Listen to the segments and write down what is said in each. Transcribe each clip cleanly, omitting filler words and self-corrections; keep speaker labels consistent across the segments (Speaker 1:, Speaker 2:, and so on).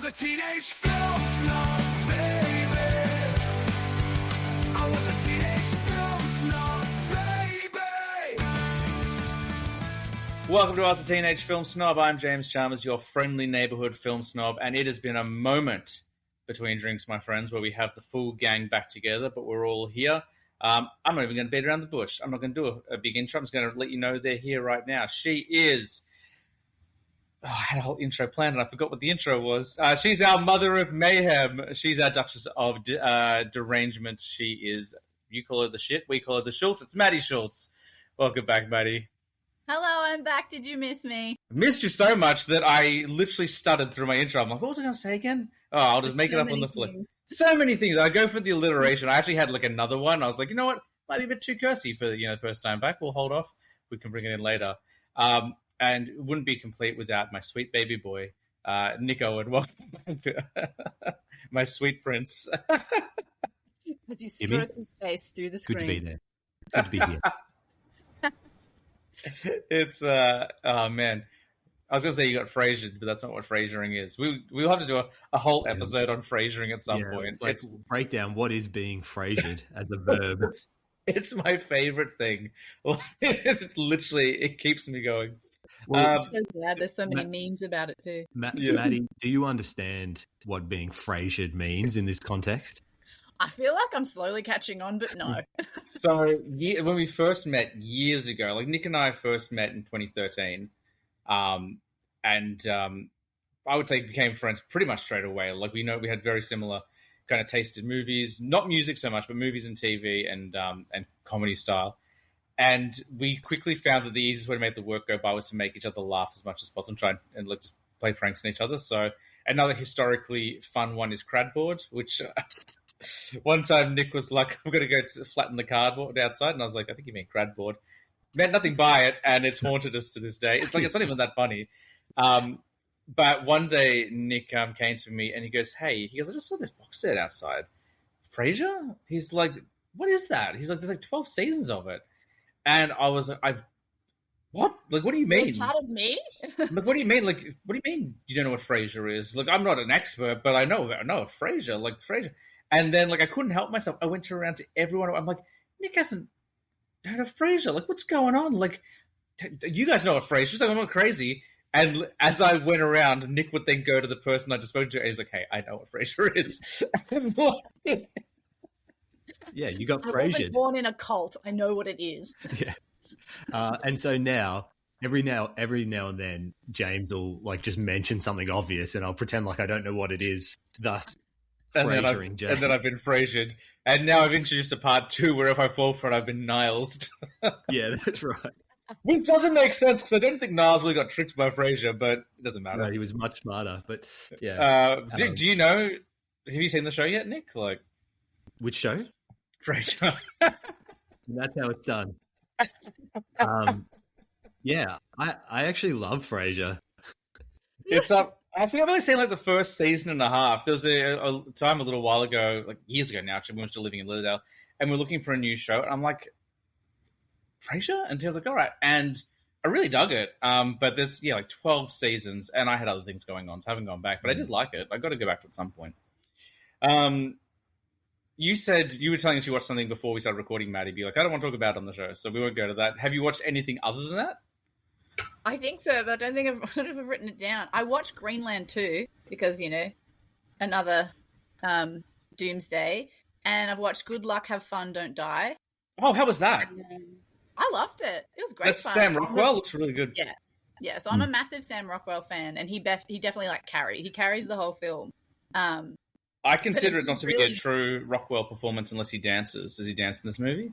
Speaker 1: a teenage film snob, baby. I was a teenage film snob, baby.
Speaker 2: Welcome to Us, a Teenage Film Snob. I'm James Chalmers, your friendly neighborhood film snob, and it has been a moment between drinks, my friends, where we have the full gang back together, but we're all here. I'm not even going to beat around the bush. I'm not going to do a big intro. I'm just going to let you know they're here right now. She is... I had a whole intro planned and I forgot what the intro was. She's our mother of mayhem. She's our Duchess of derangement. She is, you call her the shit, we call her the Schultz. It's Maddie Schultz. Welcome back, Maddie.
Speaker 3: Hello, I'm back. Did you miss me?
Speaker 2: I missed you so much that I literally stuttered through my intro. I'm like, what was I going to say again? Oh, I'll just make it up on the fly. So many things. I go for the alliteration. I actually had like another one. I was like, you know what? Might be a bit too cursey for first time back. We'll hold off. We can bring it in later. And it wouldn't be complete without my sweet baby boy, Nico, and welcome back, my sweet prince.
Speaker 3: As you stroke his face through the screen.
Speaker 4: Good to be there. Good to be here.
Speaker 2: It's, oh man. I was going to say you got Frasiered, but that's not what Frasering is. We'll have to do a whole episode on Frasering at some point.
Speaker 4: It's break down what is being Frasiered as a verb.
Speaker 2: It's my favorite thing. It's literally, it keeps me going.
Speaker 3: I'm so glad there's so many memes about it too.
Speaker 4: Maddie, do you understand what being Frasiered means in this context?
Speaker 3: I feel like I'm slowly catching on, but no.
Speaker 2: So when we first met years ago, like Nick and I first met in 2013, and I would say became friends pretty much straight away. Like we had very similar kind of taste in movies, not music so much, but movies and TV and comedy style. And we quickly found that the easiest way to make the work go by was to make each other laugh as much as possible and try and like, just play pranks on each other. So another historically fun one is Cradboard, which one time Nick was like, I'm going to go to flatten the cardboard outside. And I was like, I think you mean Cradboard. Meant nothing by it, and it's haunted us to this day. It's like, it's not even that funny. But one day Nick came to me and he goes, hey, I just saw this box set outside. Frasier? He's like, what is that? He's like, there's like 12 seasons of it. And I was like, what? Like, what do you mean?
Speaker 3: Part of me?
Speaker 2: Like, what do you mean? Like, what do you mean you don't know what Frasier is? Like, I'm not an expert, but I know Frasier, like Frasier. And then, like, I couldn't help myself. I went around to everyone. I'm like, Nick hasn't heard of Frasier. Like, what's going on? Like, you guys know what Frasier is. Like, I'm not crazy. And as I went around, Nick would then go to the person I just spoke to, and he's like, hey, I know what Frasier is.
Speaker 4: Yeah, you got
Speaker 3: I
Speaker 4: Frasiered.
Speaker 3: wasn't born in a cult. I know what it is.
Speaker 4: Yeah. And so now, every now and then, James will like just mention something obvious, and I'll pretend like I don't know what it is. Thus, Frasiering James.
Speaker 2: And then I've been Frasiered. And now I've introduced a part 2 where if I fall for it, I've been Nilesed.
Speaker 4: Yeah, that's right.
Speaker 2: Which doesn't make sense because I don't think Niles really got tricked by Frasier, but it doesn't matter.
Speaker 4: No, he was much smarter. But yeah.
Speaker 2: Do you know? Have you seen the show yet, Nick? Like
Speaker 4: which show?
Speaker 2: Frasier.
Speaker 4: That's how it's done. Yeah, I actually love Frasier.
Speaker 2: It's up. I think I've only seen like the first season and a half. There was a time a little while ago, like years ago now, actually, when we were still living in Lilydale, and we're looking for a new show. And I'm like, Frasier? And Tim's like, all right. And I really dug it. But there's, like 12 seasons, and I had other things going on, so I haven't gone back. But I did like it. I got to go back to it at some point. You said you were telling us you watched something before we started recording, Maddie. Be like, I don't want to talk about it on the show, so we won't go to that. Have you watched anything other than that?
Speaker 3: I think so, but I don't think I've written it down. I watched Greenland 2 because, another doomsday. And I've watched Good Luck, Have Fun, Don't Die.
Speaker 2: Oh, how was that?
Speaker 3: I loved it. It was great
Speaker 2: That's
Speaker 3: fun.
Speaker 2: Sam Rockwell. Looks really good.
Speaker 3: Yeah. Yeah, so I'm a massive Sam Rockwell fan, and he definitely, he carries the whole film.
Speaker 2: I consider it not to be
Speaker 3: really
Speaker 2: a true Rockwell performance unless he dances. Does he dance in this movie?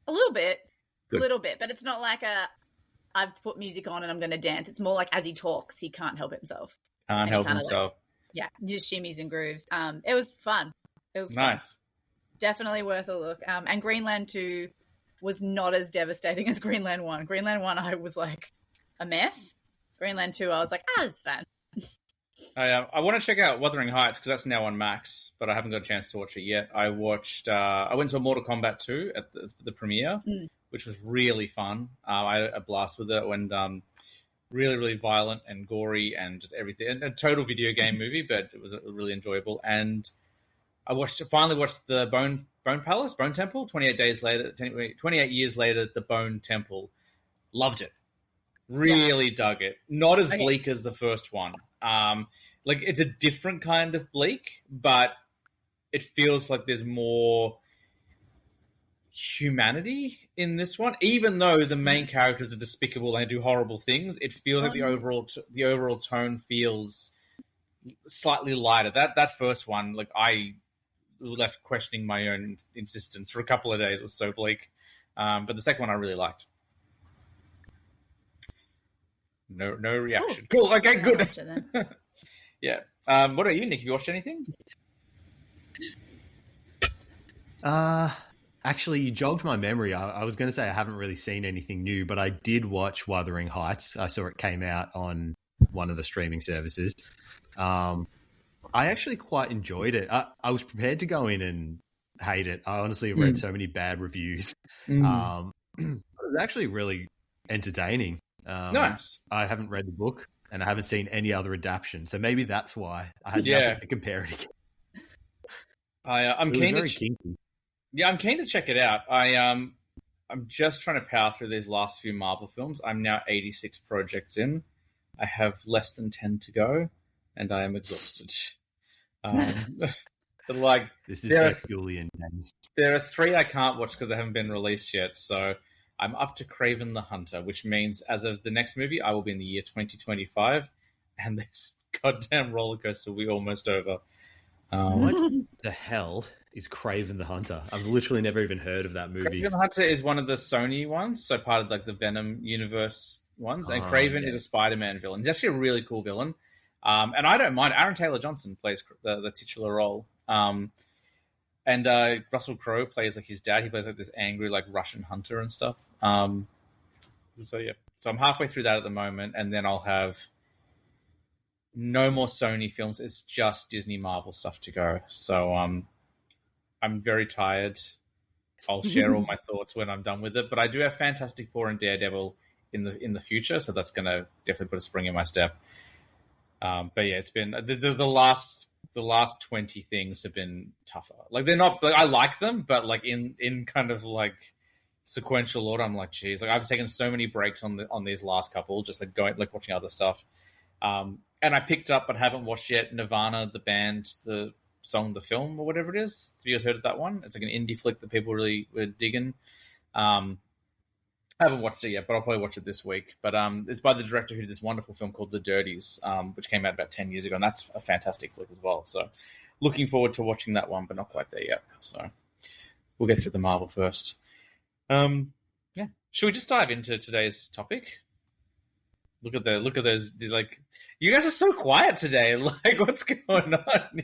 Speaker 3: A little bit.
Speaker 2: Good.
Speaker 3: A little bit. But it's not like I've put music on and I'm going to dance. It's more like as he talks, he can't help himself.
Speaker 2: Can't help himself.
Speaker 3: Just shimmies and grooves. It was fun. It was
Speaker 2: nice.
Speaker 3: Fun. Definitely worth a look. And Greenland 2 was not as devastating as Greenland 1. Greenland 1, I was like a mess. Greenland 2, I was like, it's fun.
Speaker 2: I want to check out Wuthering Heights because that's now on Max, but I haven't got a chance to watch it yet. I went to Mortal Kombat 2 at the premiere, which was really fun. I had a blast with it when really, really violent and gory and just everything. And a total video game movie, but it was really enjoyable. And I finally watched the Bone Temple. 28 years later, the Bone Temple. Loved it. Really dug it. Not as bleak as the first one. Like it's a different kind of bleak, but it feels like there's more humanity in this one. Even though the main characters are despicable and do horrible things, it feels like the overall tone feels slightly lighter. That first one, like I left questioning my own insistence for a couple of days. It was so bleak. But the second one I really liked. No reaction.
Speaker 3: Ooh.
Speaker 2: Cool. Okay, good.
Speaker 3: It,
Speaker 2: Yeah. What about you, Nick? Have you watched anything?
Speaker 4: Actually, you jogged my memory. I was going to say I haven't really seen anything new, but I did watch Wuthering Heights. I saw it came out on one of the streaming services. I actually quite enjoyed it. I was prepared to go in and hate it. I honestly read so many bad reviews. It was actually really entertaining.
Speaker 2: Nice.
Speaker 4: I haven't read the book and I haven't seen any other adaptation, so maybe that's why I had nothing to compare it against.
Speaker 2: I'm keen to
Speaker 4: kinky.
Speaker 2: Yeah, I'm keen to check it out. I'm just trying to power through these last few Marvel films. I'm now 86 projects in. I have less than 10 to go, and I am exhausted. But like,
Speaker 4: this is Herculean games.
Speaker 2: There are 3 I can't watch because they haven't been released yet. So I'm up to Kraven the Hunter, which means as of the next movie, I will be in the year 2025, and this goddamn roller coaster will be almost over.
Speaker 4: What the hell is Kraven the Hunter? I've literally never even heard of that movie.
Speaker 2: Kraven the Hunter is one of the Sony ones, so part of like the Venom universe ones, and Kraven is a Spider-Man villain. He's actually a really cool villain, and I don't mind. Aaron Taylor-Johnson plays the titular role, and Russell Crowe plays like his dad. He plays like this angry like Russian hunter and stuff. So yeah, so I'm halfway through that at the moment, and then I'll have no more Sony films. It's just Disney Marvel stuff to go. So I'm very tired. I'll share all my thoughts when I'm done with it. But I do have Fantastic Four and Daredevil in the future, so that's going to definitely put a spring in my step. But yeah, it's been the last 20 things have been tougher. Like they're not like I like them, but like in kind of like sequential order, I'm like, geez, like I've taken so many breaks on these last couple, just like going like watching other stuff. And I picked up but haven't watched yet Nirvana, the band, the song, the film, or whatever it is. Have you guys heard of that one? It's like an indie flick that people really were digging. I haven't watched it yet, but I'll probably watch it this week. But it's by the director who did this wonderful film called The Dirties, which came out about 10 years ago, and that's a fantastic flick as well. So looking forward to watching that one, but not quite there yet. So we'll get through the Marvel first. Yeah. Should we just dive into today's topic? Look at those. Like, you guys are so quiet today. Like, what's going on?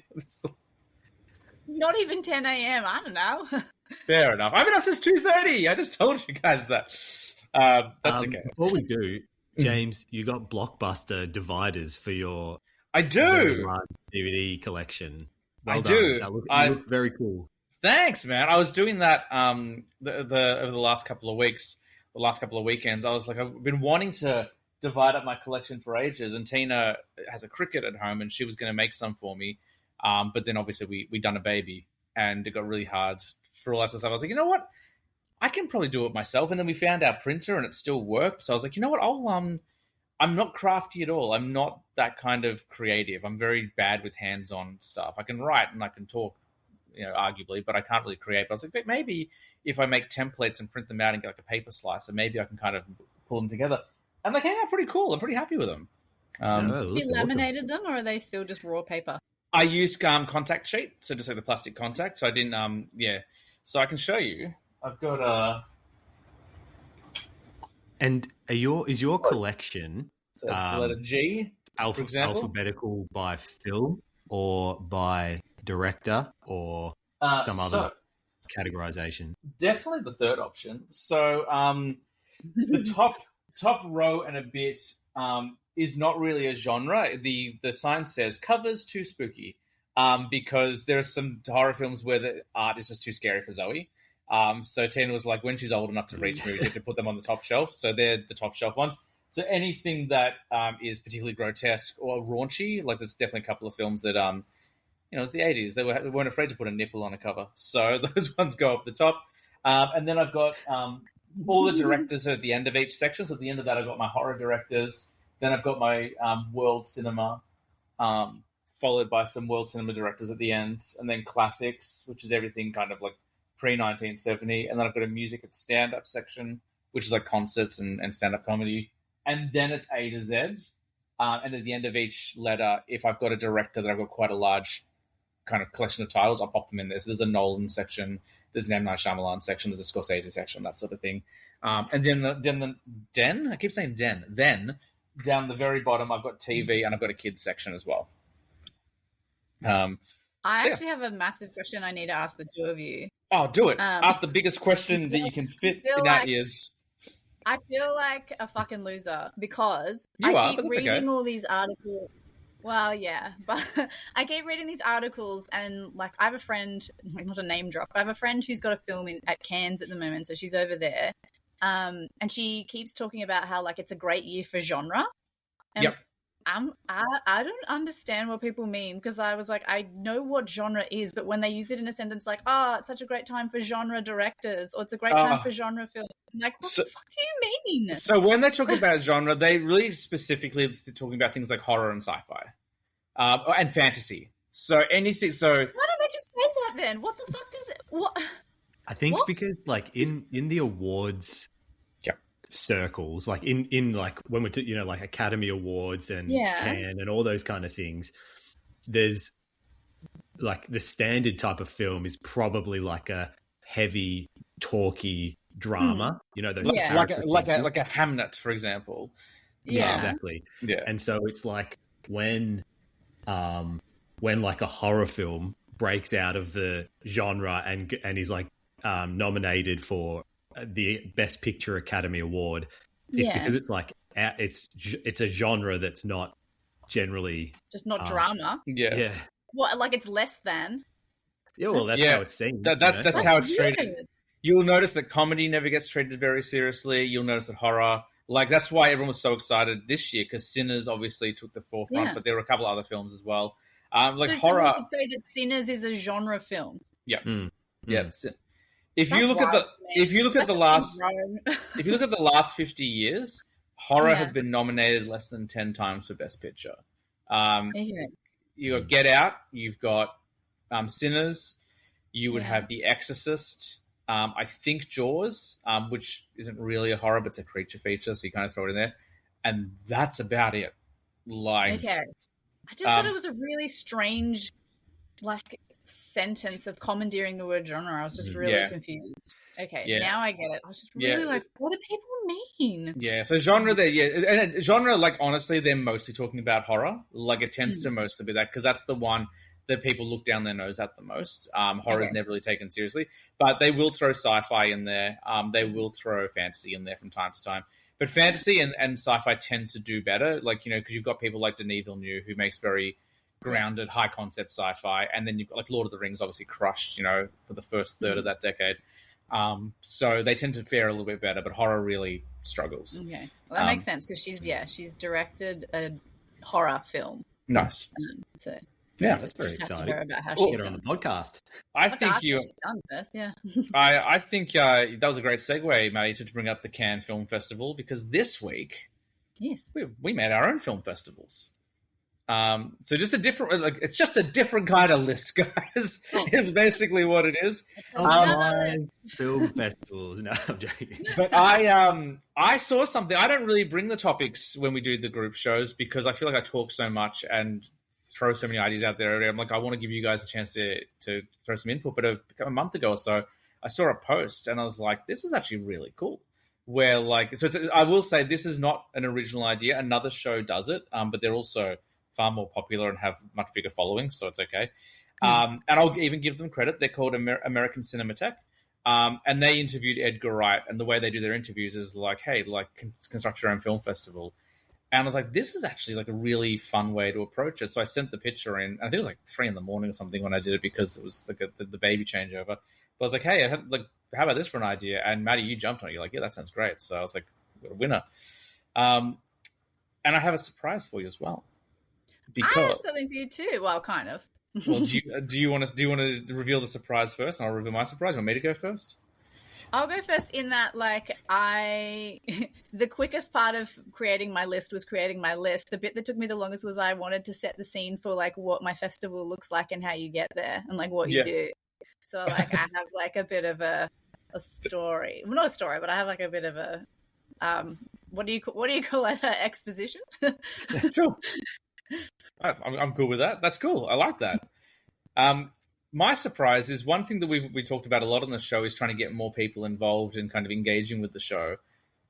Speaker 3: not even 10 a.m. I don't know.
Speaker 2: Fair enough. I've been up since 2:30. I just told you guys that. That's okay.
Speaker 4: Before we do, James, you got Blockbuster dividers for your
Speaker 2: I do
Speaker 4: DVD collection.
Speaker 2: Well I
Speaker 4: done.
Speaker 2: do.
Speaker 4: That look very cool.
Speaker 2: Thanks, man. I was doing that over the last couple of weeks, the last couple of weekends. I was like, I've been wanting to divide up my collection for ages, and Tina has a Cricut at home, and she was going to make some for me. But then obviously we done a baby, and it got really hard for all that sort of stuff. I was like, you know what? I can probably do it myself. And then we found our printer, and it still worked. So I was like, you know what? I'm not crafty at all. I'm not that kind of creative. I'm very bad with hands-on stuff. I can write and I can talk, arguably, but I can't really create. But I was like, but maybe if I make templates and print them out and get like a paper slicer, maybe I can kind of pull them together. And they came out pretty cool. I'm pretty happy with them.
Speaker 3: You laminated them, or are they still just raw paper?
Speaker 2: I used contact sheet, so just like the plastic contact. So I didn't, So I can show you. I've got a...
Speaker 4: And is your collection...
Speaker 2: So that's the letter G, for example.
Speaker 4: Alphabetical by film or by director or some other categorization?
Speaker 2: Definitely the third option. So the top row and a bit is not really a genre. The sign says covers too spooky because there are some horror films where the art is just too scary for Zoe. So Tina was like, when she's old enough to reach movies, you have to put them on the top shelf. So they're the top shelf ones. So anything that is particularly grotesque or raunchy, like there's definitely a couple of films that it's the 80s. They weren't afraid to put a nipple on a cover, so those ones go up the top. And then I've got all the directors at the end of each section. So at the end of that, I've got my horror directors. Then I've got my world cinema, followed by some world cinema directors at the end, and then classics, which is everything kind of like pre-1970. And then I've got a music and stand-up section, which is like concerts and stand-up comedy. And then it's A to Z. And at the end of each letter, if I've got a director that I've got quite a large kind of collection of titles, I'll pop them in there. So there's a Nolan section, there's an M. Night Shyamalan section, there's a Scorsese section, that sort of thing. And then I keep saying then down the very bottom, I've got TV and I've got a kids section as well.
Speaker 3: I actually have a massive question I need to ask the two of you.
Speaker 2: Oh, do it. Ask the biggest question that you can fit in our ears.
Speaker 3: I feel like a fucking loser because
Speaker 2: I
Speaker 3: keep reading all these articles. Well, yeah, but I keep reading these articles and like I have a friend, like not a name drop, but I have a friend who's got a film at Cannes at the moment, so she's over there. And she keeps talking about how like it's a great year for genre. And
Speaker 2: yep.
Speaker 3: I don't understand what people mean because I was like, I know what genre is, but when they use it in a sentence like, oh, it's such a great time for genre directors or it's a great time for genre film. I'm like, what the fuck do you mean?
Speaker 2: So when they talk about genre, they really specifically talking about things like horror and sci-fi and fantasy. So anything. So why
Speaker 3: don't they just say that then? What the fuck does it? What?
Speaker 4: I think because like in the awards circles, like in like when we're like Academy Awards and Cannes and all those kind of things, there's like the standard type of film is probably like a heavy talky drama, those
Speaker 2: like a Hamnet, for example.
Speaker 4: Yeah, exactly.
Speaker 2: Yeah.
Speaker 4: And so it's like when like a horror film breaks out of the genre and is like nominated for the Best Picture Academy Award, it's because it's like it's a genre that's not generally
Speaker 3: just not drama.
Speaker 2: Yeah.
Speaker 3: What, like it's less than?
Speaker 4: Yeah, well, that's how it's seen.
Speaker 2: That's how it's treated. You'll notice that comedy never gets treated very seriously. You'll notice that horror, like that's why everyone was so excited this year because Sinners obviously took the forefront, but there were a couple of other films as well. Like
Speaker 3: so
Speaker 2: horror.
Speaker 3: You could say that Sinners is a genre film.
Speaker 2: Yeah, yeah. If you look at the last 50 years, horror has been nominated less than 10 times for Best Picture. You got Get Out, you've got Sinners, you would have The Exorcist. I think Jaws, which isn't really a horror, but it's a creature feature, so you kind of throw it in there, and that's about it. Like,
Speaker 3: I just thought it was a really strange, like, sentence of commandeering the word genre. I was just really confused. Now I get it. I was just really like, what do people mean? Yeah,
Speaker 2: so genre there, and genre, like, honestly, they're mostly talking about horror. Like, it tends to mostly be that, because that's the one that people look down their nose at the most. Horror is never really taken seriously, but they will throw sci-fi in there. They will throw fantasy in there from time to time. But fantasy and sci-fi tend to do better, like, because you've got people like Denis Villeneuve who makes very grounded, high-concept sci-fi, and then you've got, like, Lord of the Rings obviously crushed, for the first third of that decade. So they tend to fare a little bit better, but horror really struggles.
Speaker 3: Okay. Well, that makes sense, because she's directed a horror film.
Speaker 2: Nice.
Speaker 3: So...
Speaker 4: Yeah, that's very exciting.
Speaker 3: About how
Speaker 4: get her on the podcast.
Speaker 2: I think
Speaker 3: she's done first,
Speaker 2: I think that was a great segue, Maddie, to bring up the Cannes Film Festival, because this week, we made our own film festivals. So just a different, it's just a different kind of list, guys. It's basically what it is.
Speaker 4: Film festivals. No, I'm joking.
Speaker 2: But I saw something. I don't really bring the topics when we do the group shows because I feel like I talk so much and throw so many ideas out there. I'm like, I want to give you guys a chance to throw some input. But a month ago or so, I saw a post and I was like, this is actually really cool. Where I will say this is not an original idea. Another show does it, but they're also far more popular and have much bigger followings, so it's okay. And I'll even give them credit. They're called American Cinematheque. And they interviewed Edgar Wright, and the way they do their interviews is like, hey, like, construct your own film festival. And I was like, this is actually like a really fun way to approach it. So I sent the picture in. I think it was like 3 a.m. or something when I did it because it was like the baby changeover. But I was like, hey, how about this for an idea? And Maddie, you jumped on it. You're like, yeah, that sounds great. So I was like, we're a winner. And I have a surprise for you as well.
Speaker 3: I have
Speaker 2: Because
Speaker 3: something for you too. Well, kind of.
Speaker 2: well, do you want to reveal the surprise first, and I'll reveal my surprise? You want me to go first?
Speaker 3: I'll go first in that, like, the quickest part of creating my list was creating my list. The bit that took me the longest was I wanted to set the scene for, like, what my festival looks like and how you get there and, like, what you do. So, like, I have, like, a bit of a story. Well, not a story, but I have, like, a bit of a, what do you call it? Exposition?
Speaker 2: Sure. I'm cool with that. That's cool. I like that. My surprise is one thing that we talked about a lot on the show is trying to get more people involved and kind of engaging with the show.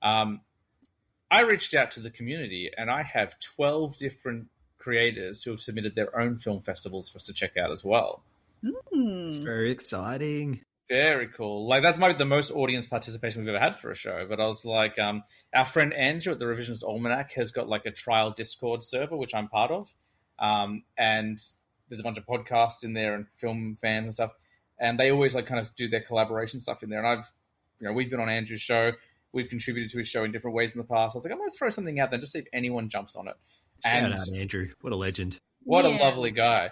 Speaker 2: I reached out to the community, and I have 12 different creators who have submitted their own film festivals for us to check out as well.
Speaker 4: It's very exciting.
Speaker 2: Very cool. Like, that might be the most audience participation we've ever had for a show. But I was like, our friend Andrew at the Revisionist Almanac has got like a trial Discord server, which I'm part of. And there's a bunch of podcasts in there and film fans and stuff. And they always like kind of do their collaboration stuff in there. And we've been on Andrew's show. We've contributed to his show in different ways in the past. I was like, I'm going to throw something out there just see if anyone jumps on it.
Speaker 4: Shout out, Andrew. What a legend.
Speaker 2: What a lovely guy.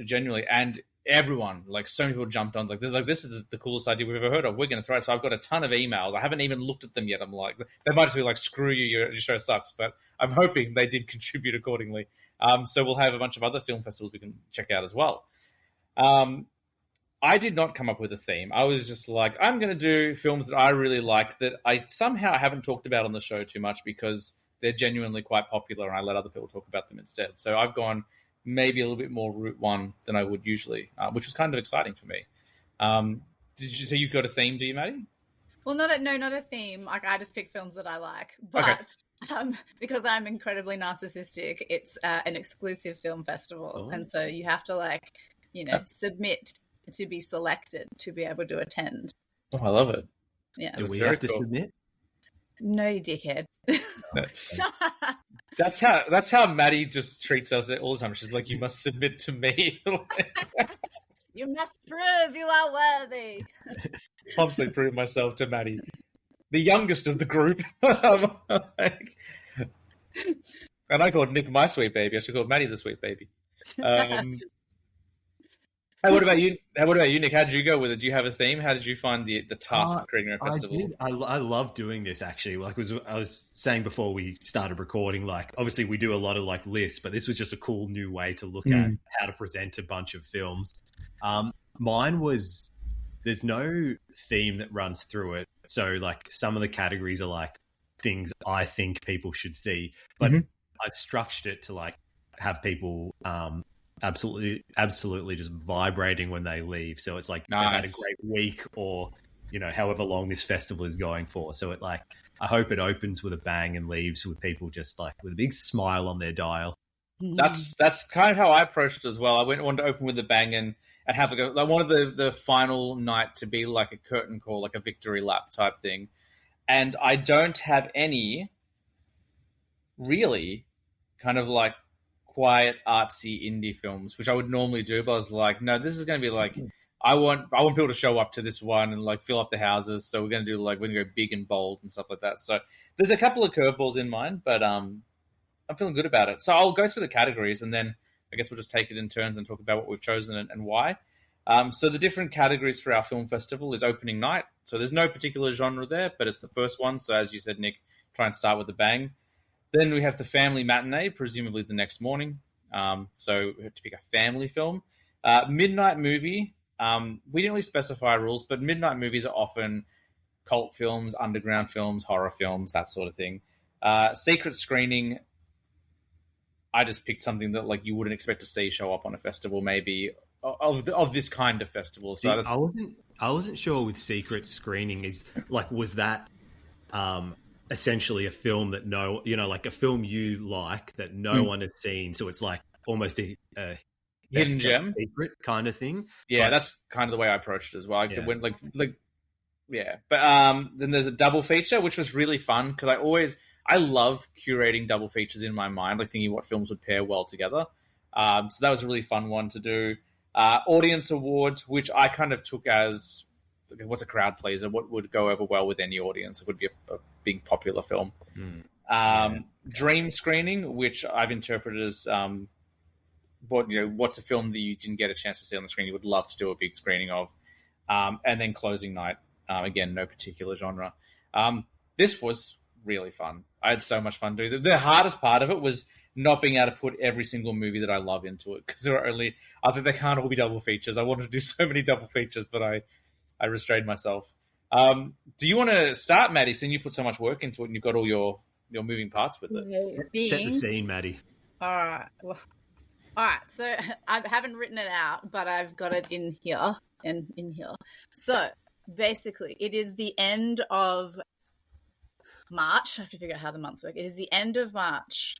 Speaker 2: Genuinely. And everyone, like, so many people jumped on. Like, this is the coolest idea we've ever heard of. We're going to throw it. So I've got a ton of emails. I haven't even looked at them yet. I'm like, they might just be like, screw you, your show sucks. But I'm hoping they did contribute accordingly. So we'll have a bunch of other film festivals we can check out as well. I did not come up with a theme. I was just like, I'm going to do films that I really like that I somehow haven't talked about on the show too much because they're genuinely quite popular and I let other people talk about them instead. So I've gone maybe a little bit more Route 1 than I would usually, which was kind of exciting for me. Did you say you've got a theme, do you, Maddie?
Speaker 3: Well, not a theme. Like, I just pick films that I like. But because I'm incredibly narcissistic, it's an exclusive film festival. And so you have to, like, submit to be selected to be able to attend.
Speaker 2: Oh, I love it.
Speaker 3: Yeah.
Speaker 4: Do we have to submit?
Speaker 3: No, you dickhead.
Speaker 2: That's how Maddie just treats us all the time. She's like, you must submit to me.
Speaker 3: You must prove you are worthy.
Speaker 2: Constantly prove myself to Maddie, the youngest of the group. And I called Nick my sweet baby. I should call Maddie the sweet baby. Hey, what about you? Nick? How did you go with it? Do you have a theme? How did you find the task of creating a festival?
Speaker 4: I love doing this, actually. Like I was saying before we started recording, like, obviously we do a lot of like lists, but this was just a cool new way to look at how to present a bunch of films. Mine was, there's no theme that runs through it. So like some of the categories are like things I think people should see, but I've structured it to like have people absolutely just vibrating when they leave. So it's like they've had a great week, or however long this festival is going for. So it, like, I hope it opens with a bang and leaves with people just like with a big smile on their dial.
Speaker 2: That's kind of how I approached it as well. I wanted to open with a bang and have I wanted the final night to be like a curtain call, like a victory lap type thing. And I don't have any really kind of like quiet, artsy indie films, which I would normally do, but I was like, no, this is going to be like, I want people to show up to this one and like fill up the houses. So we're going to go big and bold and stuff like that. So there's a couple of curveballs in mind, but I'm feeling good about it. So I'll go through the categories and then I guess we'll just take it in turns and talk about what we've chosen and why. So the different categories for our film festival is opening night. So there's no particular genre there, but it's the first one. So as you said, Nick, try and start with a bang. Then we have the family matinee, presumably the next morning. So we have to pick a family film. Midnight movie. We didn't really specify rules, but midnight movies are often cult films, underground films, horror films, that sort of thing. Secret screening. I just picked something that like you wouldn't expect to see show up on a festival, maybe of this kind of festival. So
Speaker 4: I wasn't sure with secret screening was that essentially a film that like a film you like that no one has seen, so it's like almost a
Speaker 2: hidden gem
Speaker 4: secret kind of thing.
Speaker 2: Yeah, that's kind of the way I approached it as well. I went like yeah. But then there's a double feature, which was really fun because I love curating double features in my mind, like thinking what films would pair well together. So that was a really fun one to do. Audience awards, which I kind of took as what's a crowd pleaser? What would go over well with any audience? It would be a big popular film. Dream screening, which I've interpreted as what's a film that you didn't get a chance to see on the screen you would love to do a big screening of, and then closing night. Again, no particular genre. This was really fun. I had so much fun doing it. The hardest part of it was not being able to put every single movie that I love into it, because I was like, they can't all be double features. I wanted to do so many double features, but I restrained myself. Do you want to start, Maddie, since you put so much work into it and you've got all your moving parts with it?
Speaker 4: Set the scene, Maddie.
Speaker 3: All right. Well, all right. So I haven't written it out, but I've got it in here. So basically, it is the end of March. I have to figure out how the months work. It is the end of March.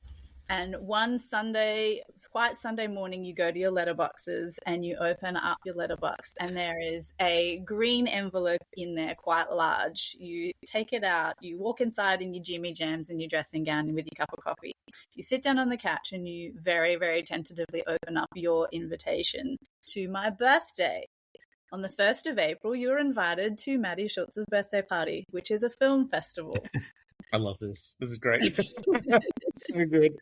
Speaker 3: And one Sunday, quiet Sunday morning, you go to your letterboxes and you open up your letterbox, and there is a green envelope in there, quite large. You take it out, you walk inside in your Jimmy Jams and your dressing gown with your cup of coffee. You sit down on the couch and you very, very tentatively open up your invitation to my birthday. On the 1st of April, you're invited to Maddie Schultz's birthday party, which is a film festival.
Speaker 2: I love this. This is great. It's so good.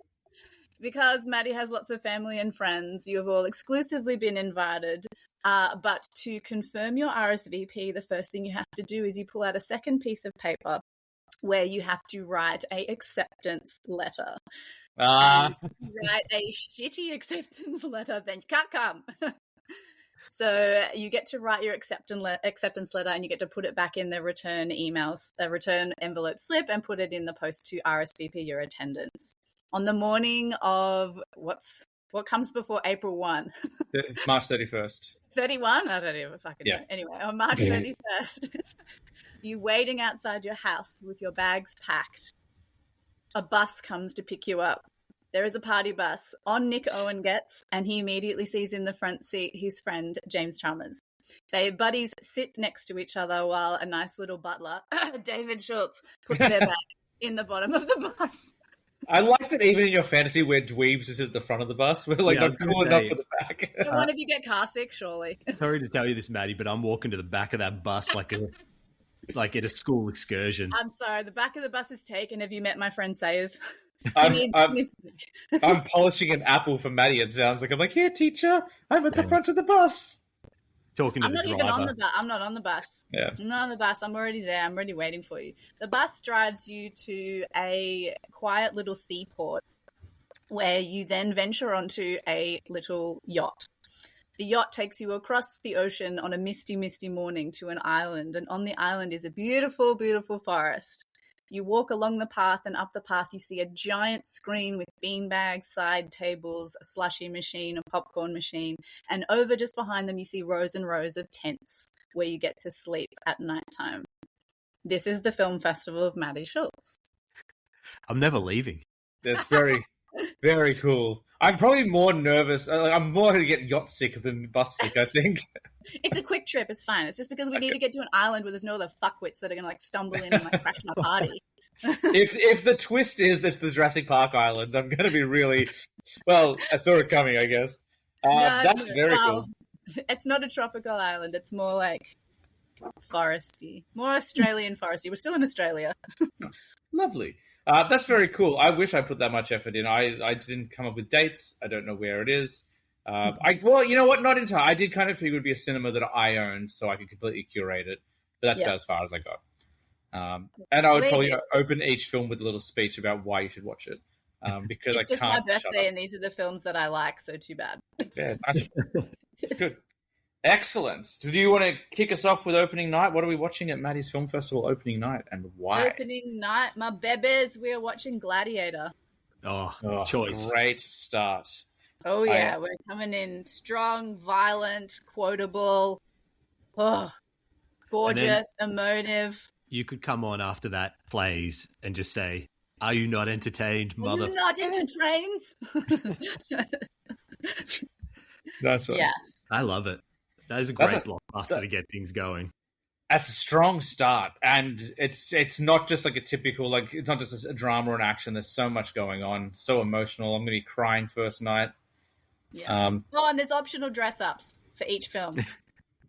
Speaker 3: Because Maddie has lots of family and friends, you have all exclusively been invited. But to confirm your RSVP, the first thing you have to do is you pull out a second piece of paper where you have to write a acceptance letter. You write a shitty acceptance letter, then you can't come. So you get to write your acceptance letter, and you get to put it back in the return envelope slip and put it in the post to RSVP your attendance. On the morning of what comes before April 1?
Speaker 2: March 31st.
Speaker 3: 31? I don't even fucking know. Anyway, on March 31st, you waiting outside your house with your bags packed. A bus comes to pick you up. There is a party bus. On Nick Owen gets, and he immediately sees in the front seat his friend, James Chalmers. They buddies sit next to each other while a nice little butler, David Schultz, puts their bag in the bottom of the bus.
Speaker 2: I like that even in your fantasy where dweebs is at the front of the bus, we're like not cool enough for the back.
Speaker 3: Don't one of you get car sick, surely?
Speaker 4: Sorry to tell you this, Maddie, but I'm walking to the back of that bus like at a school excursion.
Speaker 3: I'm sorry, the back of the bus is taken. Have you met my friend Sayers?
Speaker 2: I'm polishing an apple for Maddie, it sounds like. I'm like, here, teacher, I'm at the front of the bus.
Speaker 4: Talking to
Speaker 3: I'm
Speaker 4: the
Speaker 3: not
Speaker 4: driver.
Speaker 3: even on the bus. I'm not on the bus.
Speaker 2: Yeah.
Speaker 3: I'm not on the bus. I'm already there. I'm already waiting for you. The bus drives you to a quiet little seaport where you then venture onto a little yacht. The yacht takes you across the ocean on a misty, misty morning to an island, and on the island is a beautiful, beautiful forest. You walk along the path, and up the path you see a giant screen with beanbags, side tables, a slushy machine, a popcorn machine, and over just behind them you see rows and rows of tents where you get to sleep at nighttime. This is the film festival of Maddie Schultz.
Speaker 4: I'm never leaving.
Speaker 2: That's very, very cool. I'm probably more nervous. I'm more going to get yacht sick than bus sick, I think.
Speaker 3: It's a quick trip. It's fine. It's just because we need to get to an island where there's no other fuckwits that are going to stumble in and crash my party.
Speaker 2: If the twist is this the Jurassic Park island, I'm going to be really... Well, I saw it coming, I guess. That's very cool.
Speaker 3: It's not a tropical island. It's more like foresty. More Australian foresty. We're still in Australia.
Speaker 2: Lovely. That's very cool. I wish I put that much effort in. I didn't come up with dates. I don't know where it is. Well, you know what? Not entirely. I did kind of figure it would be a cinema that I owned, so I could completely curate it. But that's about as far as I got. And I would probably open each film with a little speech about why you should watch it. Because
Speaker 3: it's just my birthday, and these are the films that I like. So too bad.
Speaker 2: Yeah, nice. Good. Excellent. So do you want to kick us off with opening night? What are we watching at Maddie's Film Festival opening night, and why?
Speaker 3: Opening night, my bebes, we are watching Gladiator.
Speaker 4: Oh, choice.
Speaker 2: Great start.
Speaker 3: Oh, yeah. We're coming in strong, violent, quotable, gorgeous, emotive.
Speaker 4: You could come on after that plays and just say, are you not entertained, mother?
Speaker 3: Are you not entertained?
Speaker 2: That's what.
Speaker 3: Yeah.
Speaker 4: I love it. That is a great blockbuster to get things going.
Speaker 2: That's a strong start, and it's not just like a typical, like, it's not just a drama or an action. There's so much going on, so emotional. I'm going to be crying first night.
Speaker 3: Yeah. And there's optional dress-ups for each film.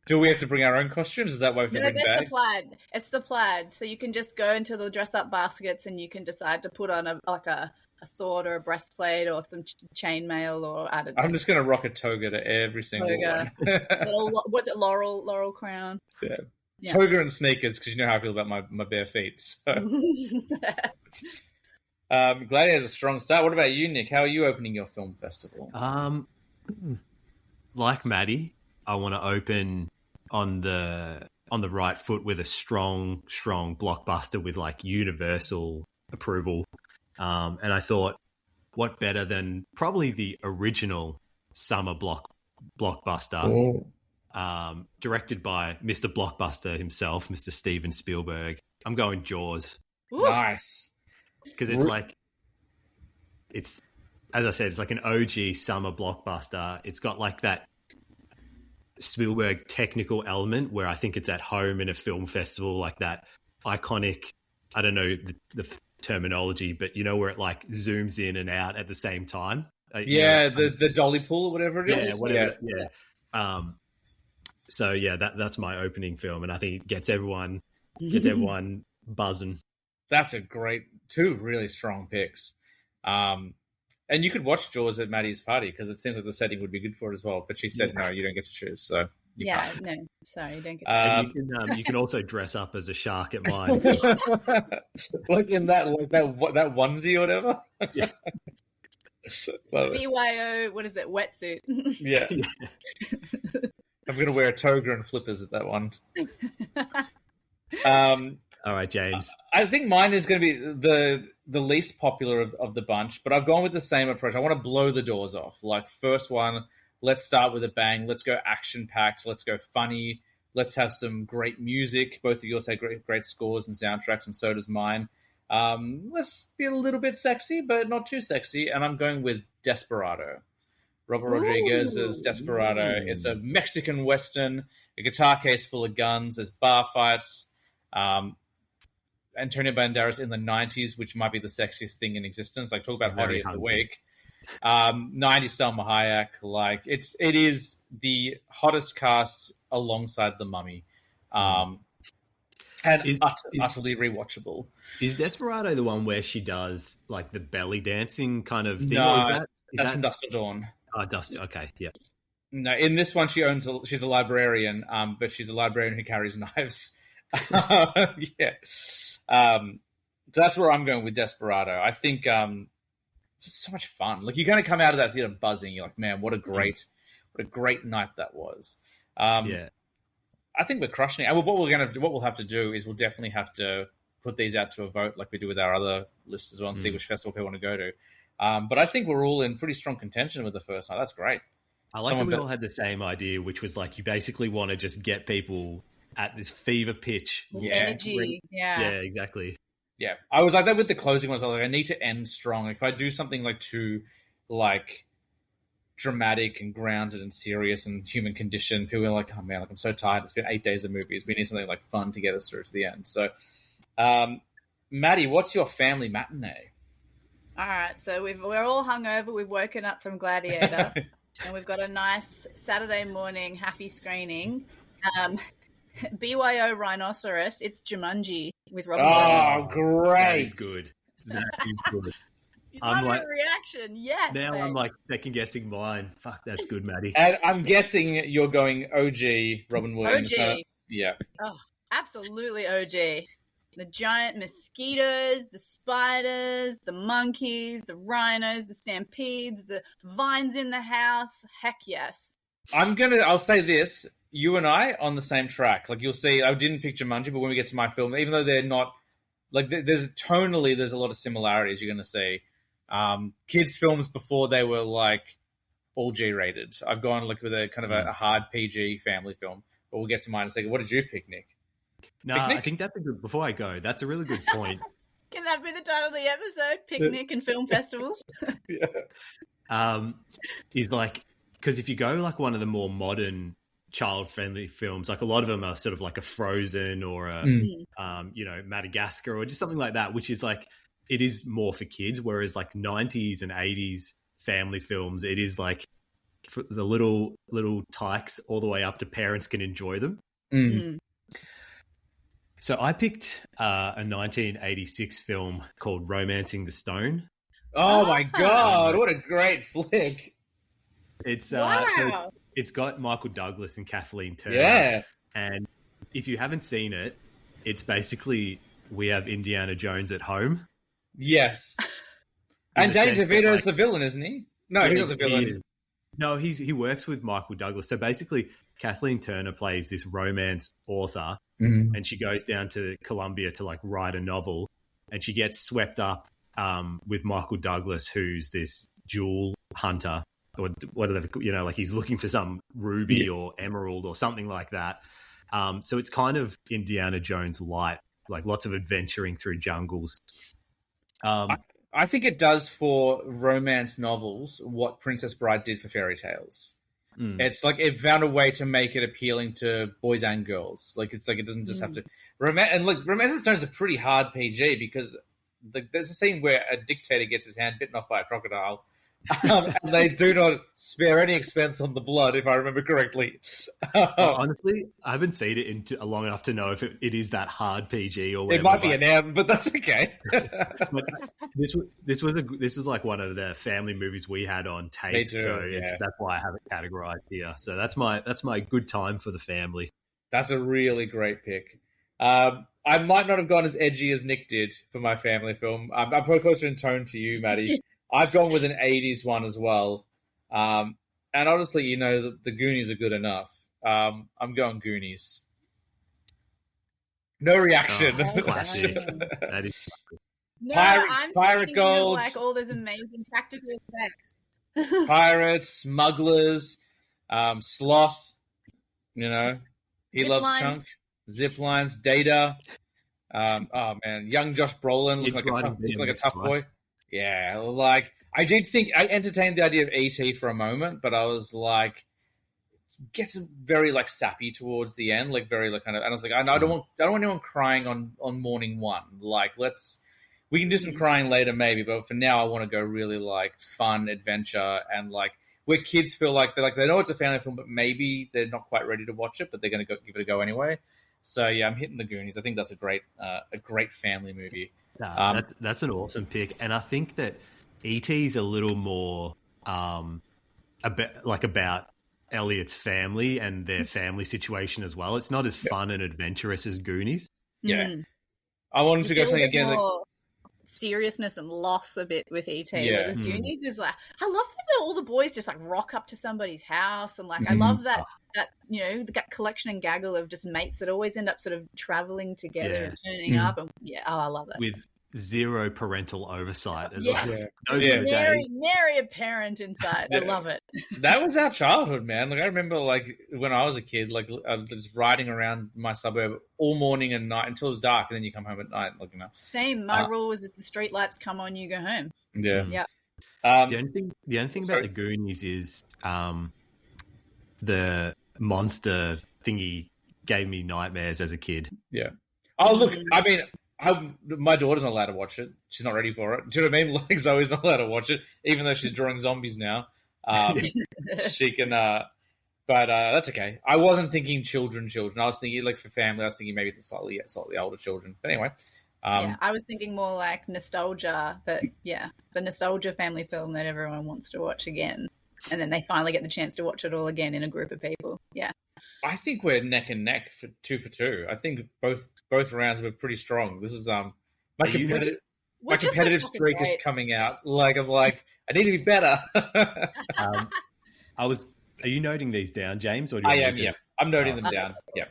Speaker 2: Do we have to bring our own costumes? Is that why we have to
Speaker 3: No,
Speaker 2: bring
Speaker 3: that's
Speaker 2: bags?
Speaker 3: the plaid. It's the plaid. So you can just go into the dress-up baskets and you can decide to put on a sword or a breastplate or some chainmail or I don't know.
Speaker 2: I'm just going to rock a toga to every single
Speaker 3: Toga.
Speaker 2: one.
Speaker 3: What's it? Laurel crown.
Speaker 2: Yeah.
Speaker 3: Yeah.
Speaker 2: Toga and sneakers, because you know how I feel about my bare feet. So. Gladiator's a strong start. What about you, Nick? How are you opening your film festival?
Speaker 4: Like Maddie, I want to open on the right foot with a strong blockbuster with like universal approval. And I thought, what better than probably the original summer blockbuster, directed by Mr. Blockbuster himself, Mr. Steven Spielberg. I'm going Jaws.
Speaker 3: Ooh.
Speaker 2: Nice.
Speaker 4: Because it's like, as I said, it's like an OG summer blockbuster. It's got like that Spielberg technical element where I think it's at home in a film festival, like that iconic, I don't know the terminology, but you know, where it like zooms in and out at the same time.
Speaker 2: The dolly pool or whatever it is.
Speaker 4: Yeah, whatever. Yeah. So yeah, that's my opening film, and I think it gets everyone buzzing.
Speaker 2: That's two really strong picks. And you could watch Jaws at Maddie's party because it seems like the setting would be good for it as well. But she said, no, you don't get to choose. So
Speaker 3: no, sorry, you don't get to
Speaker 4: and you can also dress up as a shark at mine.
Speaker 2: like that onesie or whatever.
Speaker 4: Yeah.
Speaker 3: BYO, what is it, wetsuit?
Speaker 2: Yeah. I'm going to wear a toga and flippers at that one.
Speaker 4: All right, James.
Speaker 2: I think mine is going to be the least popular of the bunch, but I've gone with the same approach. I want to blow the doors off. Like, first one, let's start with a bang. Let's go action-packed. Let's go funny. Let's have some great music. Both of yours had great scores and soundtracks, and so does mine. Let's be a little bit sexy, but not too sexy, and I'm going with Desperado. Robert Rodriguez's Desperado. It's a Mexican Western, a guitar case full of guns. There's bar fights. Antonio Banderas in the 90s, which might be the sexiest thing in existence. Like, talk about Hottie of the Week. 90s Selma Hayek. Like, it is the hottest cast alongside The Mummy. And utterly rewatchable.
Speaker 4: Is Desperado the one where she does like the belly dancing kind of thing?
Speaker 2: No,
Speaker 4: or
Speaker 2: that's from Dust Till Dawn.
Speaker 4: Oh, Dust. Okay, yeah.
Speaker 2: No, in this one she's a librarian, but she's a librarian who carries knives. Yeah. So that's where I'm going with Desperado. I think it's just so much fun. Like, you're going to come out of that theater buzzing. You're like, man, what a great night that was.
Speaker 4: Yeah.
Speaker 2: I think we're crushing it. And what we'll have to do is we'll definitely have to put these out to a vote, like we do with our other lists as well, and see which festival people want to go to. But I think we're all in pretty strong contention with the first night. That's great.
Speaker 4: I like that we all had the same idea, which was like, you basically want to just get people at this fever pitch.
Speaker 3: Energy. Yeah,
Speaker 4: exactly.
Speaker 2: Yeah, I was like that with the closing ones. I was like, I need to end strong. If I do something like too, like, dramatic and grounded and serious and human condition, people are like, oh man, like, I'm so tired. It's been 8 days of movies. We need something like fun to get us through to the end. So, Maddie, what's your family matinee?
Speaker 3: All right, so we're all hungover. We've woken up from Gladiator, and we've got a nice Saturday morning happy screening. BYO Rhinoceros. It's Jumanji with Robin Williams.
Speaker 2: Oh, great!
Speaker 4: That is good. That is good.
Speaker 3: I'm like, reaction, yes.
Speaker 4: Now
Speaker 3: mate.
Speaker 4: I'm like second guessing mine. Fuck, that's good, Maddie.
Speaker 2: And I'm guessing you're going OG Robin Williams.
Speaker 3: OG.
Speaker 2: Yeah.
Speaker 3: Oh, absolutely OG. The giant mosquitoes, the spiders, the monkeys, the rhinos, the stampedes, the vines in the house. Heck yes.
Speaker 2: I'll say this. You and I on the same track. Like, you'll see, I didn't pick Jumanji, but when we get to my film, even though they're not, like, there's a lot of similarities you're going to see. Kids' films before they were, like, all G-rated. I've gone, like, with a kind of a hard PG family film. But we'll get to mine in a second. What did you pick, Nick?
Speaker 4: No, I think that's a good, before I go, that's a really good point.
Speaker 3: Can that be the title of the episode? Picnic and film festivals?
Speaker 2: Yeah.
Speaker 4: Is like, because if you go like one of the more modern child-friendly films, like a lot of them are sort of like a Frozen or a, Madagascar or just something like that, which is like, it is more for kids. Whereas like 90s and 80s family films, it is like the little tykes all the way up to parents can enjoy them.
Speaker 3: Mm.
Speaker 4: So I picked a 1986 film called Romancing the Stone.
Speaker 2: Oh my god, what a great flick.
Speaker 4: It's
Speaker 3: Wow.
Speaker 4: so it's got Michael Douglas and Kathleen Turner.
Speaker 2: Yeah.
Speaker 4: And if you haven't seen it, it's basically we have Indiana Jones at home.
Speaker 2: Yes.
Speaker 4: In
Speaker 2: And
Speaker 4: the
Speaker 2: Danny
Speaker 4: sense that,
Speaker 2: DeVito's
Speaker 4: like-
Speaker 2: the villain, isn't he? No, he's not the villain.
Speaker 4: No, he works with Michael Douglas. So basically, Kathleen Turner plays this romance author, and she goes down to Columbia to like write a novel, and she gets swept up with Michael Douglas, who's this jewel hunter, or what are they, like he's looking for some ruby or emerald or something like that. So it's kind of Indiana Jones light, like lots of adventuring through jungles.
Speaker 2: I think it does for romance novels what Princess Bride did for fairy tales. It's like it found a way to make it appealing to boys and girls. Like it's like it doesn't just have to and look, Romance of Stone is a pretty hard PG because there's a scene where a dictator gets his hand bitten off by a crocodile. And they do not spare any expense on the blood, if I remember correctly.
Speaker 4: Honestly, I haven't seen it long enough to know if it is that hard PG or whatever.
Speaker 2: It might be an M, but that's okay.
Speaker 4: But this was like one of the family movies we had on tape,
Speaker 2: Me too,
Speaker 4: so
Speaker 2: yeah.
Speaker 4: that's why I have it categorized here. So that's my good time for the family.
Speaker 2: That's a really great pick. I might not have gone as edgy as Nick did for my family film. I'm probably closer in tone to you, Maddie. I've gone with an 80s one as well. And honestly, the Goonies are good enough. I'm going Goonies. No reaction.
Speaker 4: Oh, classic. That is
Speaker 3: No,
Speaker 2: Pirate-
Speaker 3: I'm
Speaker 2: pirate
Speaker 3: thinking
Speaker 2: golds.
Speaker 3: of like all those amazing practical effects.
Speaker 2: Pirates, smugglers, sloth. He
Speaker 3: Zip
Speaker 2: loves
Speaker 3: lines.
Speaker 2: Chunk. Zip lines, Data. Oh man, young Josh Brolin
Speaker 4: Kids
Speaker 2: looked
Speaker 4: riding
Speaker 2: like a
Speaker 4: BMX
Speaker 2: tough boy.
Speaker 4: bikes.
Speaker 2: Yeah, like I did think I entertained the idea of ET for a moment, but I was like, it gets very like sappy towards the end, like very like kind of. And I was like, I don't want anyone crying on morning one. Like, we can do some crying later maybe, but for now I want to go really like fun adventure and like where kids feel like they know it's a family film, but maybe they're not quite ready to watch it, but they're going to give it a go anyway. So yeah, I'm hitting the Goonies. I think that's a great family movie.
Speaker 4: That's an awesome pick, and I think that E.T.'s a little more about Elliot's family and their family situation as well. It's not as fun and adventurous as Goonies.
Speaker 2: Yeah,
Speaker 3: Mm.
Speaker 2: I wanted to go
Speaker 3: You feel
Speaker 2: something
Speaker 3: a bit
Speaker 2: again. Like,
Speaker 3: more seriousness and loss a bit with ET.
Speaker 2: Yeah.
Speaker 3: Whereas Goonies is like, I love that all the boys just like rock up to somebody's house, and like I love that that collection and gaggle of just mates that always end up sort of traveling together and turning up, and I love that.
Speaker 4: With zero parental oversight as
Speaker 3: Yes.
Speaker 4: well.
Speaker 2: Yeah.
Speaker 4: Those
Speaker 2: Yeah.
Speaker 4: are the
Speaker 3: Nary,
Speaker 4: days.
Speaker 3: nary a parent inside. I love it.
Speaker 2: that was our childhood, man. Like I remember, like when I was a kid, like just riding around my suburb all morning and night until it was dark, and then you come home at night. Like
Speaker 3: Same. My rule was if the street lights come on, you go home.
Speaker 2: yeah.
Speaker 3: Yeah.
Speaker 4: The only thing
Speaker 2: Sorry?
Speaker 4: about the Goonies is the monster thingy gave me nightmares as a kid.
Speaker 2: Yeah. Oh, look, I mean, my daughter's not allowed to watch it. She's not ready for it. Do you know what I mean? Like, Zoe's not allowed to watch it, even though she's drawing zombies now. She can, but that's okay. I wasn't thinking children. I was thinking, like, for family, I was thinking maybe slightly older children. But anyway.
Speaker 3: I was thinking more like nostalgia, the nostalgia family film that everyone wants to watch again. And then they finally get the chance to watch it all again in a group of people. Yeah.
Speaker 2: I think we're neck and neck for two. I think both rounds were pretty strong. This is my competitive
Speaker 3: fucking
Speaker 2: streak
Speaker 3: great.
Speaker 2: is coming out. Like I'm like I need to be better.
Speaker 4: Are you noting these down, James? Or do you
Speaker 2: I
Speaker 4: want
Speaker 2: am.
Speaker 4: me to?
Speaker 2: Yeah, I'm noting them down. Yeah.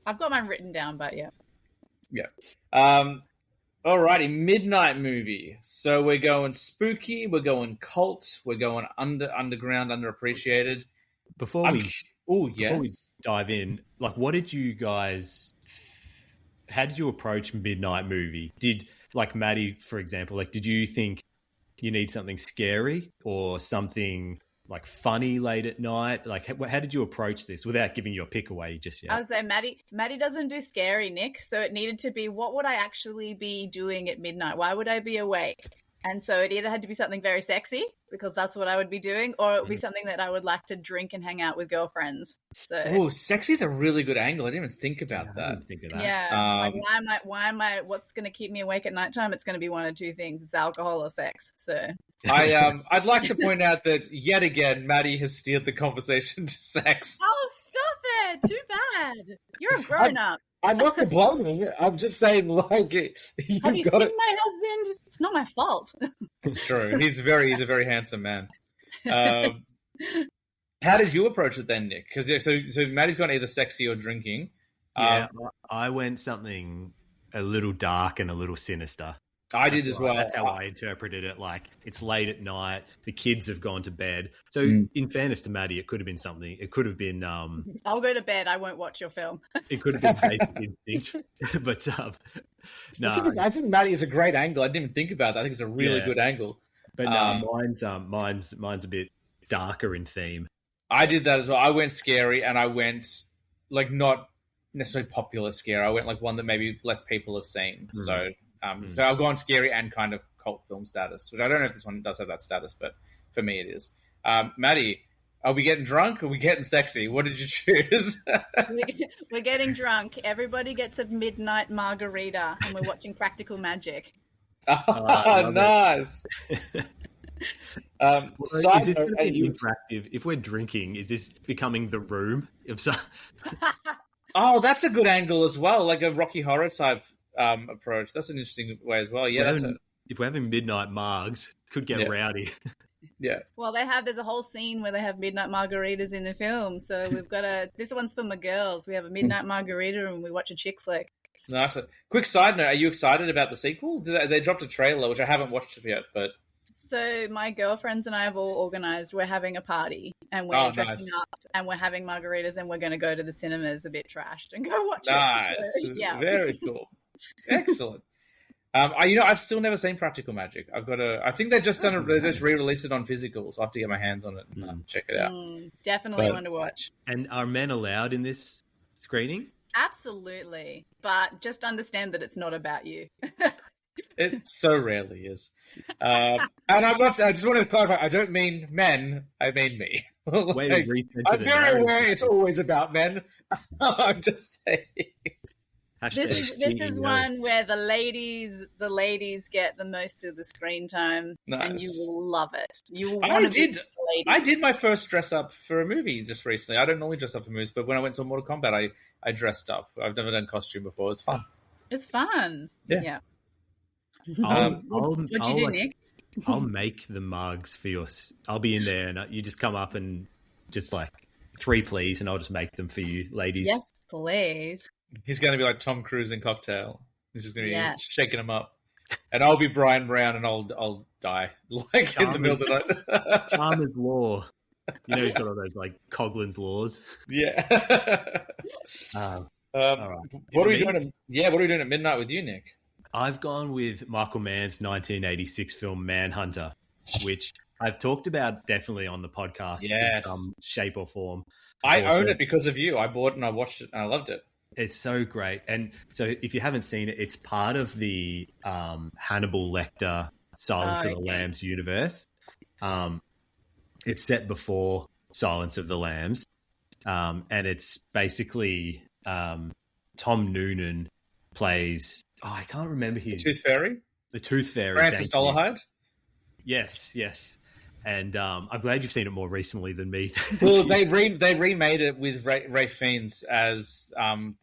Speaker 3: I've got mine written down, but yeah.
Speaker 2: Alrighty, midnight movie. So we're going spooky. We're going cult. We're going underground, underappreciated.
Speaker 4: Before we
Speaker 2: yes.
Speaker 4: dive in, like, what did you guys? How did you approach midnight movie? Did like Maddie, for example, like, did you think you need something scary or something like funny late at night? Like, how did you approach this without giving your pick away just yet?
Speaker 3: I would say Maddie doesn't do scary, Nick. So it needed to be, what would I actually be doing at midnight? Why would I be awake? And so it either had to be something very sexy, because that's what I would be doing, or it would be something that I would like to drink and hang out with girlfriends. So
Speaker 2: Oh, sexy's a really good angle. I didn't even think about
Speaker 4: I
Speaker 2: that.
Speaker 4: didn't think of that.
Speaker 3: yeah, like why am I what's going to keep me awake at nighttime? It's going to be one of two things: it's alcohol or sex. So
Speaker 2: I'd like to point out that yet again, Maddie has steered the conversation to sex.
Speaker 3: oh, stop it! Too bad. You're a grown up.
Speaker 2: I'm not complaining. I'm just saying, like,
Speaker 3: Have you
Speaker 2: you've
Speaker 3: seen
Speaker 2: got it.
Speaker 3: my husband? It's not my fault.
Speaker 2: It's true. He's a very handsome man. How did you approach it then, Nick? Because so Maddie's gone either sexy or drinking.
Speaker 4: Yeah, I went something a little dark and a little sinister.
Speaker 2: I did as well.
Speaker 4: That's how I interpreted it. Like, it's late at night, the kids have gone to bed. So, in fairness to Maddie, it could have been something. It could have been.
Speaker 3: I'll go to bed. I won't watch your film.
Speaker 4: It could have been Basic Instinct, but no.
Speaker 2: I think Maddie is a great angle. I didn't even think about that. I think it's a really good angle.
Speaker 4: But no, mine's a bit darker in theme.
Speaker 2: I did that as well. I went scary, and I went like not necessarily popular scare. I went like one that maybe less people have seen. So I'll go on scary and kind of cult film status, which I don't know if this one does have that status, but for me it is. Maddie, are we getting drunk or are we getting sexy? What did you choose?
Speaker 3: We're getting drunk. Everybody gets a midnight margarita, and we're watching Practical Magic.
Speaker 2: Nice.
Speaker 4: Is this going to be interactive? If we're drinking, is this becoming The Room?
Speaker 2: Oh, that's a good angle as well, like a Rocky Horror type approach. That's an interesting way as well. Yeah,
Speaker 4: if we're having midnight margs, could get rowdy.
Speaker 2: Yeah.
Speaker 3: Well, there's a whole scene where they have midnight margaritas in the film. So we've got this one's for my girls. We have a midnight margarita and we watch a chick flick.
Speaker 2: Nice. Quick side note: are you excited about the sequel? They dropped a trailer, which I haven't watched yet, but.
Speaker 3: So my girlfriends and I have all organised. We're having a party and we're dressing up and we're having margaritas and we're going to go to the cinemas a bit trashed and go watch it. So, yeah,
Speaker 2: very cool, excellent. I've still never seen Practical Magic. I think they just they just re-released it on physical, so I have to get my hands on it and check it out.
Speaker 3: Definitely one to watch.
Speaker 4: And are men allowed in this screening?
Speaker 3: Absolutely, but just understand that it's not about you.
Speaker 2: It so rarely is. And I just want to clarify, I don't mean men, I mean me. Like, I'm very aware it's always about men. I'm just saying.
Speaker 3: This is one where the ladies get the most of the screen time, and you will love it. You will want to be the ladies.
Speaker 2: I did my first dress up for a movie just recently. I don't normally dress up for movies, but when I went to Mortal Kombat, I dressed up. I've never done costume before. It's fun.
Speaker 3: It's fun. Yeah.
Speaker 4: What'd
Speaker 3: you do, Nick?
Speaker 4: I'll make the mugs for I'll be in there and you just come up and just like 3, please, and I'll just make them for you, ladies.
Speaker 3: Yes, please.
Speaker 2: He's going to be like Tom Cruise in Cocktail. This is going to be shaking him up. And I'll be Brian Brown and I'll die like in the middle of the night.
Speaker 4: Chalmers Law. You know he's got all those like Coughlin's laws.
Speaker 2: Yeah.
Speaker 4: All right.
Speaker 2: What are we doing at midnight with you, Nick?
Speaker 4: I've gone with Michael Mann's 1986 film Manhunter, which I've talked about definitely on the podcast in some shape or form.
Speaker 2: I own it because of you. I bought it and I watched it and I loved it.
Speaker 4: It's so great. And so if you haven't seen it, it's part of the Hannibal Lecter Silence of the Lambs universe. It's set before Silence of the Lambs. And it's basically Tom Noonan plays... Oh, I can't remember his...
Speaker 2: The Tooth Fairy?
Speaker 4: The Tooth Fairy.
Speaker 2: Francis Dolarhyde?
Speaker 4: Yes. And I'm glad you've seen it more recently than me.
Speaker 2: Well, they remade it with Ray Fiennes as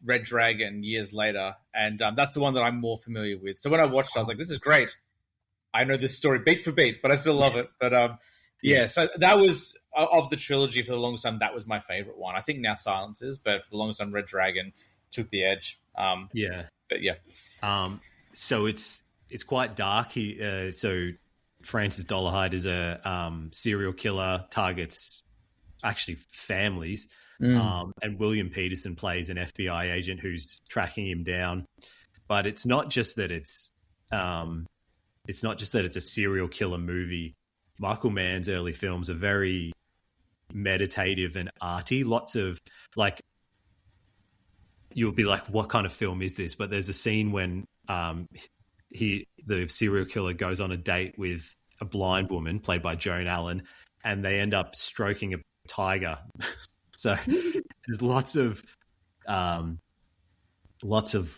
Speaker 2: Red Dragon years later, and that's the one that I'm more familiar with. So when I watched it, I was like, this is great. I know this story beat for beat, but I still love it. But so that was, of the trilogy for the longest time, that was my favorite one. I think now Silence is, but for the longest time, Red Dragon took the edge. But yeah.
Speaker 4: So it's quite dark. So Francis Dolarhyde is a serial killer, targets actually families, and William Peterson plays an FBI agent who's tracking him down. But it's not just that it's a serial killer movie. Michael Mann's early films are very meditative and arty. Lots of like. You'll be like, what kind of film is this? But there's a scene when the serial killer goes on a date with a blind woman played by Joan Allen, and they end up stroking a tiger. So there's lots of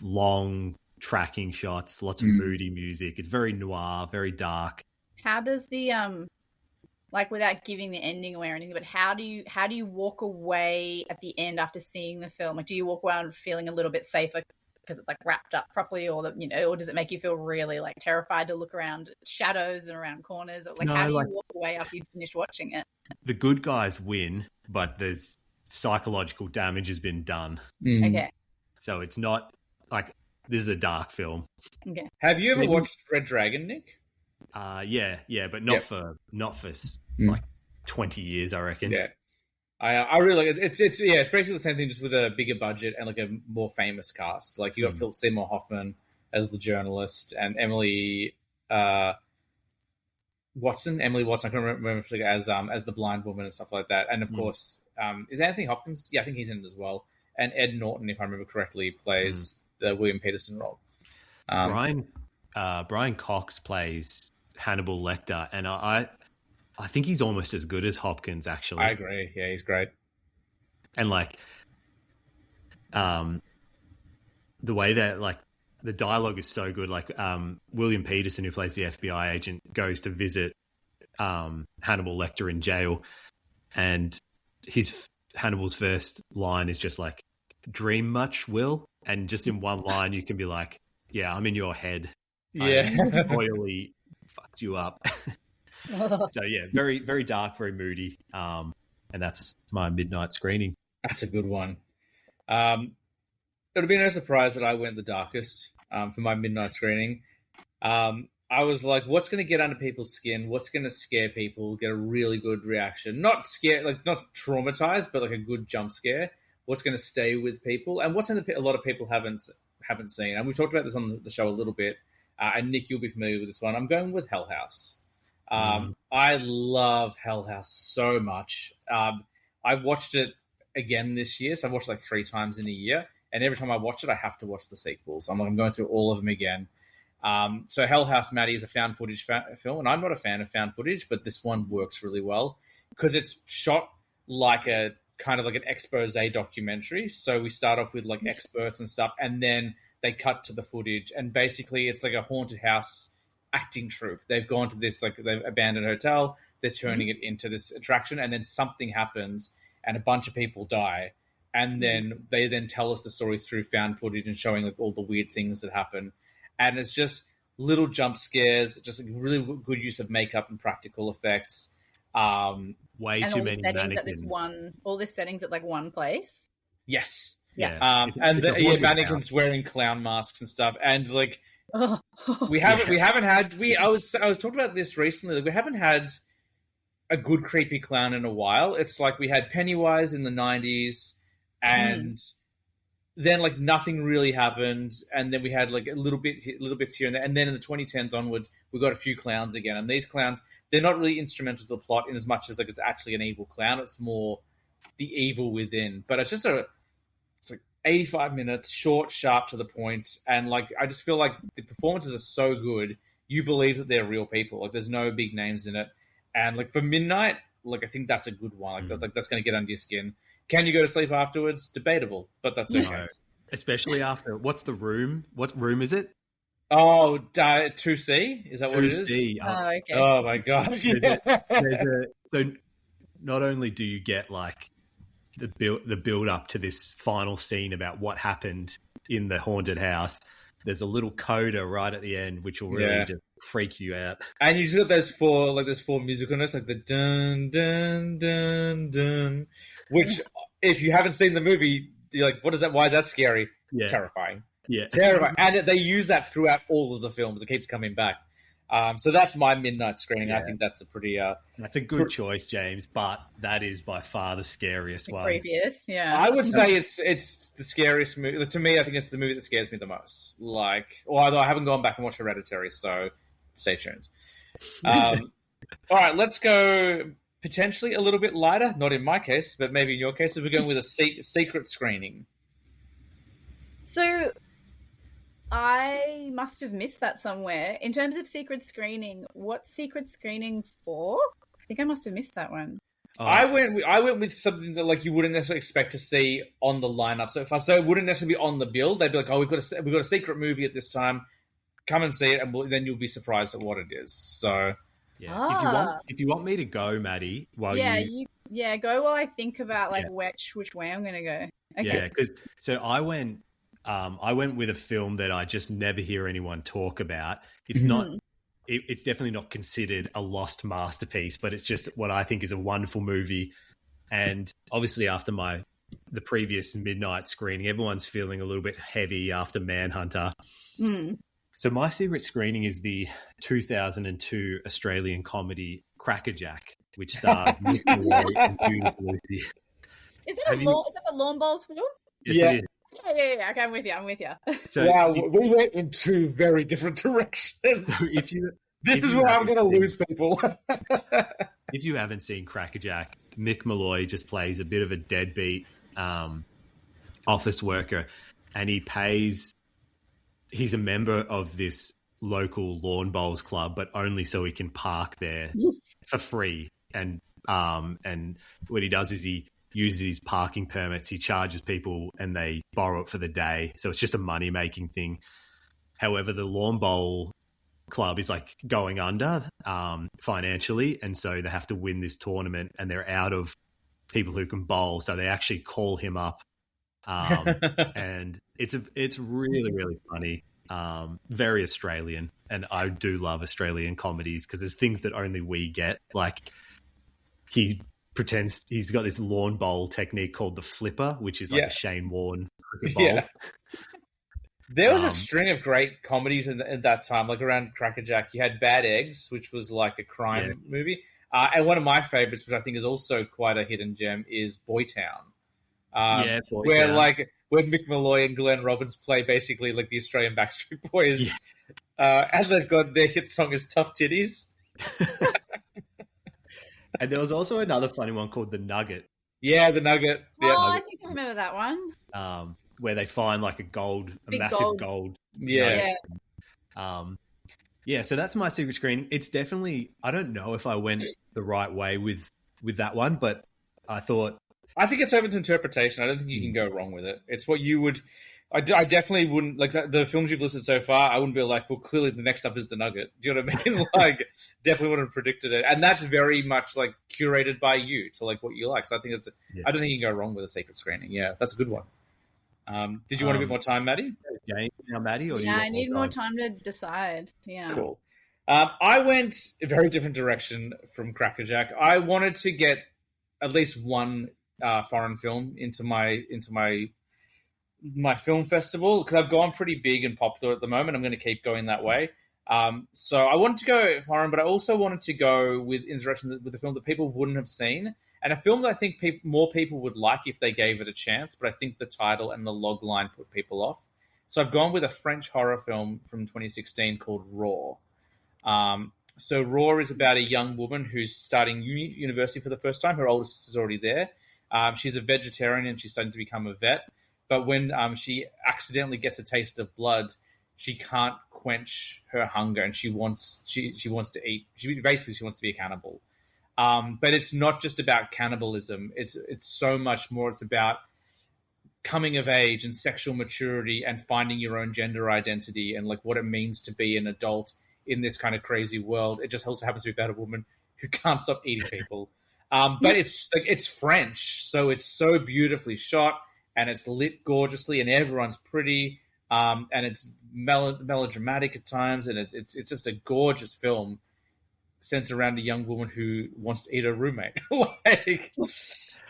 Speaker 4: long tracking shots, lots of moody music. It's very noir, very dark.
Speaker 3: How does the like, without giving the ending away or anything, but how do you walk away at the end after seeing the film? Like, do you walk around feeling a little bit safer because it's like wrapped up properly, or or does it make you feel really like terrified to look around shadows and around corners? Or, like, how do you walk away after you've finished watching it?
Speaker 4: The good guys win, but there's psychological damage has been done.
Speaker 3: Okay.
Speaker 4: So it's not like, this is a dark film.
Speaker 3: Okay.
Speaker 2: Have you ever watched Red Dragon, Nick?
Speaker 4: Yeah, but not for like 20 years, I reckon.
Speaker 2: Yeah. I really like it. It's basically the same thing, just with a bigger budget and like a more famous cast. Like, you got Philip Seymour Hoffman as the journalist, and Emily Watson. I can't remember as the blind woman and stuff like that. And of course, is Anthony Hopkins? Yeah, I think he's in it as well. And Ed Norton, if I remember correctly, plays the William Peterson role.
Speaker 4: Brian Cox plays Hannibal Lecter, and I think he's almost as good as Hopkins, actually.
Speaker 2: I agree. Yeah, he's great.
Speaker 4: And like, the way that like the dialogue is so good. Like, William Peterson, who plays the FBI agent, goes to visit Hannibal Lecter in jail, and Hannibal's first line is just like, "Dream much, Will?" And just in one line, you can be like, "Yeah, I'm in your head.
Speaker 2: Yeah,
Speaker 4: I royally fucked you up." So yeah, very, very dark, very moody. And that's my midnight screening.
Speaker 2: That's a good one. It'll be no surprise that I went the darkest for my midnight screening. I was like, what's going to get under people's skin? What's going to scare people? Get a really good reaction. Not scare, like not traumatized, but like a good jump scare. What's going to stay with people? And what's something a lot of people haven't seen? And we talked about this on the show a little bit. And Nick, you'll be familiar with this one. I'm going with Hell House. I love Hell House so much. I watched it again this year, so I've watched it like 3 times in a year, and every time I watch it, I have to watch the sequels. I'm going through all of them again. So Hell House, Maddie, is a found footage film, and I'm not a fan of found footage, but this one works really well because it's shot like a kind of like an expose documentary. So we start off with like experts and stuff, and then they cut to the footage, and basically it's like a haunted house acting troupe. They've gone to this, like, they've abandoned a hotel, they're turning it into this attraction, and then something happens and a bunch of people die, and then they then tell us the story through found footage and showing like all the weird things that happen. And it's just little jump scares, just like really good use of makeup and practical effects.
Speaker 4: Way
Speaker 3: and
Speaker 4: too
Speaker 3: all
Speaker 4: many
Speaker 3: the settings
Speaker 4: mannequins.
Speaker 3: all the settings at like one place.
Speaker 2: Yes.
Speaker 4: Yeah.
Speaker 2: And mannequins wearing clown masks and stuff, and like we haven't had I was talking about this recently. Like, we haven't had a good creepy clown in a while. It's like we had Pennywise in the 90s, and then like nothing really happened, and then we had like little bits here and there, and then in the 2010s onwards, we got a few clowns again. And these clowns, they're not really instrumental to the plot in as much as like it's actually an evil clown. It's more the evil within. But it's like 85 minutes, short, sharp, to the point, and like I just feel like the performances are so good, you believe that they're real people. Like, there's no big names in it, and like for midnight, like I think that's a good one. Like, that's going to get under your skin. Can you go to sleep afterwards? Debatable, but that's okay.
Speaker 4: No. Especially after, what's the room? What room is it?
Speaker 2: Oh, 2C? Is that what it is?
Speaker 4: 2C.
Speaker 3: Oh, okay.
Speaker 2: Oh my gosh.
Speaker 4: So not only do you get like the build up to this final scene about what happened in the haunted house, there's a little coda right at the end which will really just freak you out. And
Speaker 2: you just got those four musical notes, like the dun dun dun dun, which if you haven't seen the movie, you're like, what is that? Why is that scary?
Speaker 4: Yeah.
Speaker 2: Terrifying.
Speaker 4: Yeah.
Speaker 2: Terrifying. And they use that throughout all of the films. It keeps coming back. So that's my midnight screening.
Speaker 4: Yeah.
Speaker 2: I think that's a pretty...
Speaker 4: that's a good choice, James, but that is by far the scariest one.
Speaker 3: Creepiest, yeah.
Speaker 2: I would say it's the scariest movie. To me, I think it's the movie that scares me the most. Although I haven't gone back and watched Hereditary, so stay tuned. All right, let's go potentially a little bit lighter. Not in my case, but maybe in your case, if we're going with a secret screening.
Speaker 3: So I must have missed that somewhere. In terms of secret screening, what's secret screening for? I think I must have missed that one.
Speaker 2: I went with something that like you wouldn't necessarily expect to see on the lineup so far. So it wouldn't necessarily be on the bill. They'd be like, "Oh, we've got a secret movie at this time. Come and see it, and then you'll be surprised at what it is." So
Speaker 4: Yeah. If you want me to go, Maddie, while
Speaker 3: go while I think about which way I'm going to go. Okay.
Speaker 4: Yeah, because I went with a film that I just never hear anyone talk about. It's not. It's definitely not considered a lost masterpiece, but it's just what I think is a wonderful movie. And obviously, after the previous midnight screening, everyone's feeling a little bit heavy after Manhunter. So my secret screening is the 2002 Australian comedy Crackerjack, which starred Nick Malloy and Judy Lucy.
Speaker 3: Is it the Lawn Bowls film?
Speaker 2: Yeah.
Speaker 4: It is.
Speaker 3: Yeah. Okay, I'm with you.
Speaker 4: So
Speaker 2: wow, we went in two very different directions. This is where I'm going to lose people.
Speaker 4: If you haven't seen Crackerjack, Mick Malloy just plays a bit of a deadbeat office worker, and he's a member of this local lawn bowls club, but only so he can park there for free. And what he does is he uses his parking permits, he charges people and they borrow it for the day. So it's just a money-making thing. However, the lawn bowl club is like going under financially, and so they have to win this tournament and they're out of people who can bowl. So they actually call him up. And it's really, really funny. Very Australian. And I do love Australian comedies because there's things that only we get. Like he pretends he's got this lawn bowl technique called the flipper, which is like a Shane Warne cricket bowl. Yeah.
Speaker 2: There was a string of great comedies in that time, like around Crackerjack. You had Bad Eggs, which was like a crime movie. And one of my favorites, which I think is also quite a hidden gem, is Boytown. Where Mick Malloy and Glenn Robbins play basically like the Australian Backstreet Boys. Yeah. And they've got their hit song is Tough Titties.
Speaker 4: And there was also another funny one called The Nugget.
Speaker 2: Yeah, The Nugget.
Speaker 3: Oh,
Speaker 2: yeah.
Speaker 3: I think I remember that one.
Speaker 4: Where they find like a massive gold.
Speaker 2: Yeah.
Speaker 4: Yeah, so that's my secret screen. It's definitely, I don't know if I went the right way with that one, but I
Speaker 2: think it's open to interpretation. I don't think you can go wrong with it. It's what you would. I definitely wouldn't like the films you've listed so far. I wouldn't be like, well, clearly the next up is The Nugget. Do you know what I mean? Like, definitely wouldn't have predicted it, and that's very much like curated by you to like what you like. So I think I don't think you can go wrong with a secret screening. Yeah, that's a good one. Did you want a bit more time, Maddie?
Speaker 4: Now, Maddie, or
Speaker 3: I need more time to decide. Yeah,
Speaker 2: cool. I went a very different direction from Crackerjack. I wanted to get at least one foreign film into my film festival because I've gone pretty big and popular at the moment. I'm going to keep going that way. So I wanted to go foreign, but I also wanted to go in direction with a film that people wouldn't have seen, and a film that I think more people would like if they gave it a chance. But I think the title and the log line put people off. So I've gone with a French horror film from 2016 called Raw. So Raw is about a young woman who's starting university for the first time. Her older sister's already there. She's a vegetarian and she's starting to become a vet. But when she accidentally gets a taste of blood, she can't quench her hunger and she wants to eat. She wants to be a cannibal. But it's not just about cannibalism. It's so much more. It's about coming of age and sexual maturity and finding your own gender identity and like what it means to be an adult in this kind of crazy world. It just also happens to be about a woman who can't stop eating people. But it's French, so it's so beautifully shot and it's lit gorgeously and everyone's pretty and it's melodramatic at times and it's just a gorgeous film centered around a young woman who wants to eat her roommate.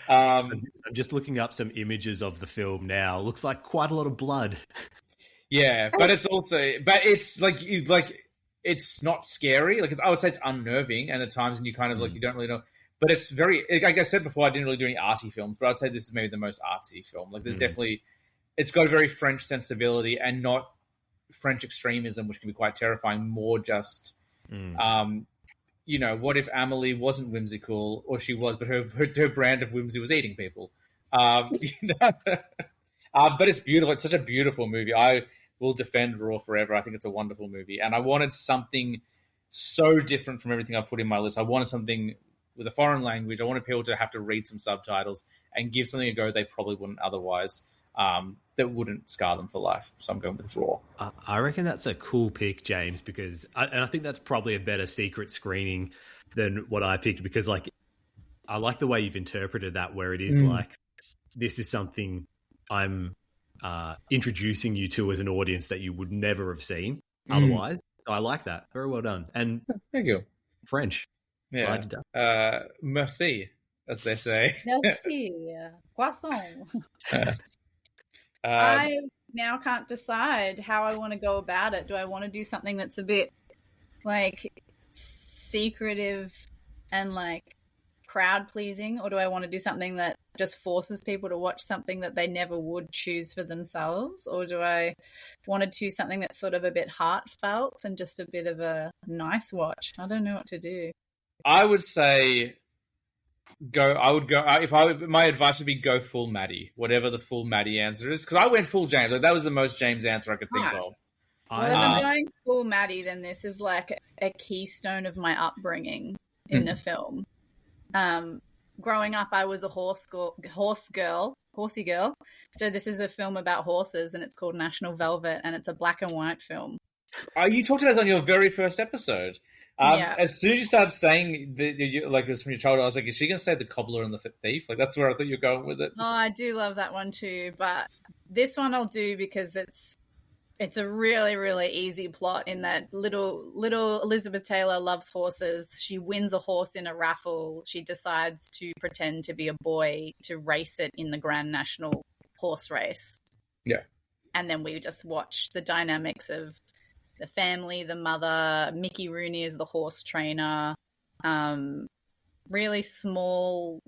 Speaker 4: I'm just looking up some images of the film now. Looks like quite a lot of blood.
Speaker 2: Yeah, but it's it's not scary. Like I would say it's unnerving, and at times, and you kind of like you don't really know. But it's very, like I said before, I didn't really do any artsy films, but I'd say this is maybe the most artsy film. Like there's definitely, it's got a very French sensibility and not French extremism, which can be quite terrifying. More just, what if Amelie wasn't whimsical, or she was, but her brand of whimsy was eating people. But it's beautiful. It's such a beautiful movie. will defend Raw forever. I think it's a wonderful movie, and I wanted something so different from everything I put in my list. I wanted something with a foreign language. I wanted people to have to read some subtitles and give something a go they probably wouldn't otherwise. That wouldn't scar them for life. So I'm going with Raw.
Speaker 4: I reckon that's a cool pick, James, because I think that's probably a better secret screening than what I picked, because like I like the way you've interpreted that, where it is like this is something I'm introducing you to as an audience that you would never have seen otherwise. So I like that. Very well done. And
Speaker 2: thank you.
Speaker 4: French.
Speaker 2: Yeah. Merci, as they say.
Speaker 3: Merci. Poisson. I now can't decide how I want to go about it. Do I want to do something that's a bit like secretive and like crowd pleasing, or do I want to do something that just forces people to watch something that they never would choose for themselves, or do I want to do something that's sort of a bit heartfelt and just a bit of a nice watch? I don't know what to do.
Speaker 2: I would say my advice would be go full Maddie, whatever the full Maddie answer is, because I went full James. Like, that was the most James answer I could think of.
Speaker 3: Well, if I'm going full Maddie, then this is like a keystone of my upbringing in the film. Growing up, I was a horsey girl. So this is a film about horses, and it's called National Velvet, and it's a black and white film.
Speaker 2: You talked about it on your very first episode.
Speaker 3: Yeah.
Speaker 2: As soon as you started saying like it was from your childhood, I was like, is she going to say The Cobbler and the Thief? Like, that's where I thought you were going with it.
Speaker 3: Oh, I do love that one too, but this one I'll do because it's a really, really easy plot in that little Elizabeth Taylor loves horses. She wins a horse in a raffle. She decides to pretend to be a boy to race it in the Grand National Horse Race.
Speaker 2: Yeah.
Speaker 3: And then we just watch the dynamics of the family, the mother. Mickey Rooney is the horse trainer. Really small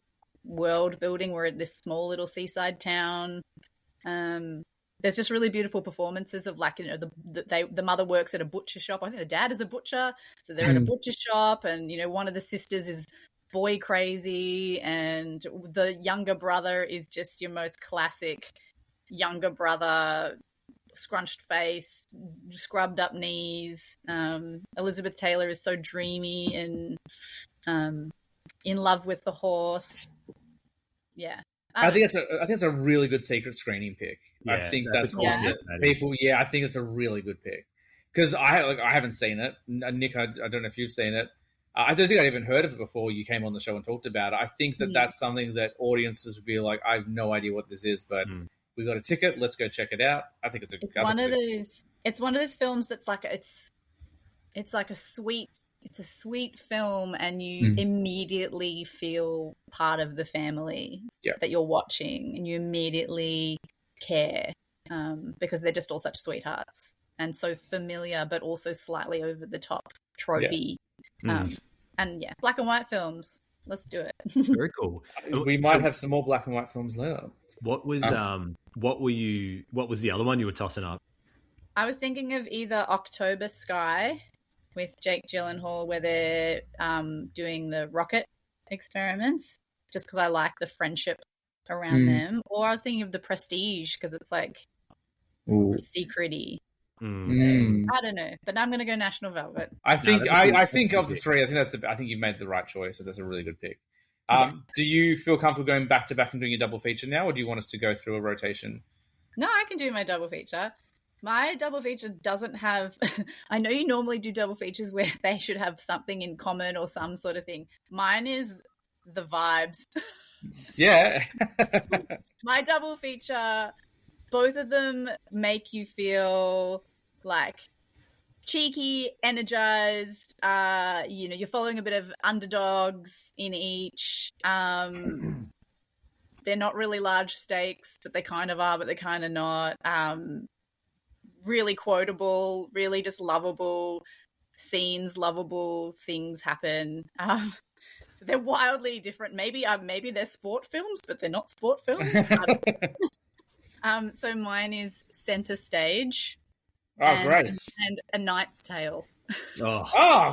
Speaker 3: world building. We're at this small little seaside town. There's just really beautiful performances of, like, you know, the mother works at a butcher shop. I think the dad is a butcher, so they're at a butcher shop, and, you know, one of the sisters is boy crazy, and the younger brother is just your most classic younger brother, scrunched face, scrubbed up knees. Elizabeth Taylor is so dreamy and in love with the horse. Yeah.
Speaker 2: I think it's a really good secret screening pick.
Speaker 4: Yeah,
Speaker 2: I think that's one that people. Yeah, I think it's a really good pick because I haven't seen it. Nick, I don't know if you've seen it. I don't think I'd even heard of it before you came on the show and talked about it. I think that's something that audiences would be like, I have no idea what this is, but we got a ticket. Let's go check it out. I think it's one of those.
Speaker 3: It's one of those films that's like it's like a sweet. It's a sweet film, and you immediately feel part of the family that you're watching, and you immediately care because they're just all such sweethearts and so familiar, but also slightly over the top, tropey. And yeah, black and white films. Let's do it.
Speaker 4: Very cool.
Speaker 2: We might have some more black and white films later.
Speaker 4: What was what was the other one you were tossing up?
Speaker 3: I was thinking of either October Sky with Jake Gyllenhaal, where they're doing the rocket experiments, just because I like the friendship around them. Or I was thinking of The Prestige, because it's like secret-y. So, I don't know, but I'm going to go National Velvet.
Speaker 2: I think of the three, I think you've made the right choice. So that's a really good pick. Do you feel comfortable going back to back and doing a double feature now, or do you want us to go through a rotation?
Speaker 3: No, I can do my double feature. My double feature doesn't have... I know you normally do double features where they should have something in common or some sort of thing. Mine is the vibes.
Speaker 2: Yeah.
Speaker 3: My double feature, both of them make you feel like cheeky, energized. You know, you're following a bit of underdogs in each. They're not really large stakes, but they kind of are, but they're kind of not. Really quotable, really just lovable scenes, lovable things happen. They're wildly different. Maybe they're sport films, but they're not sport films. So mine is Center Stage.
Speaker 2: Great.
Speaker 3: And A Knight's Tale.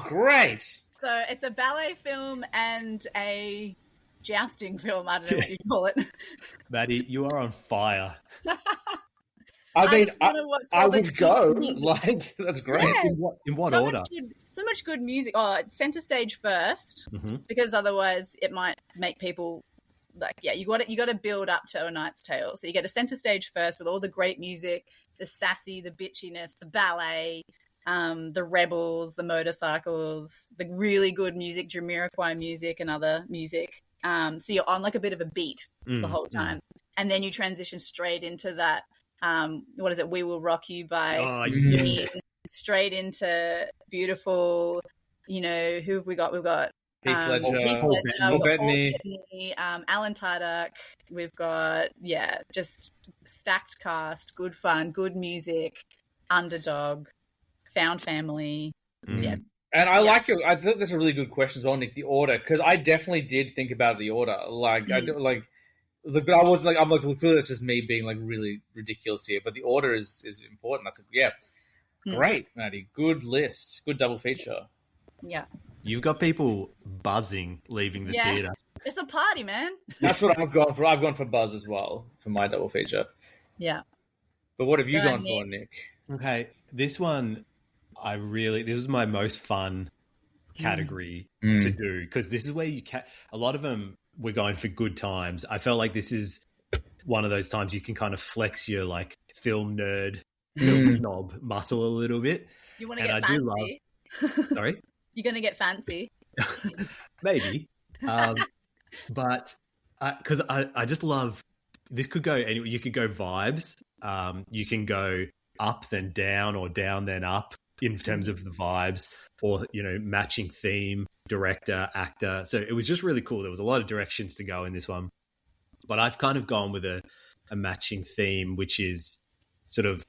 Speaker 2: Great.
Speaker 3: So it's a ballet film and a jousting film. I don't know what you call it.
Speaker 4: Maddie, you are on fire.
Speaker 2: I mean,
Speaker 3: just want to watch
Speaker 2: I
Speaker 3: all the
Speaker 2: would go.
Speaker 3: good music.
Speaker 2: Like, that's great.
Speaker 3: Yes.
Speaker 4: In what
Speaker 3: so
Speaker 4: order?
Speaker 3: So much good music. Oh, center stage first, because otherwise it might make people like, yeah, you got to build up to A Knight's Tale. So you get a center stage first with all the great music, the sassy, the bitchiness, the ballet, the rebels, the motorcycles, the really good music, Jamiroquai music and other music. So you're on like a bit of a beat the whole time, and then you transition straight into that. What is it? We Will Rock You by Queen, straight into beautiful. You know, who have we got? We've got
Speaker 2: Heath Ledger,
Speaker 3: Paul
Speaker 2: Bettany.
Speaker 3: Alan Tudyk. We've got just stacked cast, good fun, good music, underdog, found family. Yeah.
Speaker 2: And I think that's a really good question as well, Nick. The order, because I definitely did think about the order. Like I do, like. But I was like, I'm like, well, clearly it's just me being like really ridiculous here. But the order is important. That's great, Maddie. Good list. Good double feature.
Speaker 3: Yeah.
Speaker 4: You've got people buzzing leaving the theater.
Speaker 3: It's a party, man.
Speaker 2: That's what I've gone for. I've gone for Buzz as well for my double feature.
Speaker 3: Yeah.
Speaker 2: But what have you gone for, Nick?
Speaker 4: Okay, this one, this was my most fun category to do, because this is where a lot of them we're going for good times. I felt like this is one of those times you can kind of flex your like film nerd, film snob muscle a little bit.
Speaker 3: You want to get fancy?
Speaker 4: Sorry?
Speaker 3: You're going to get fancy?
Speaker 4: Maybe. But because I just love, this could go anywhere. You could go vibes. You can go up then down, or down then up in terms of the vibes, or, you know, matching theme, director, actor. So it was just really cool. There was a lot of directions to go in this one, but I've kind of gone with a matching theme, which is sort of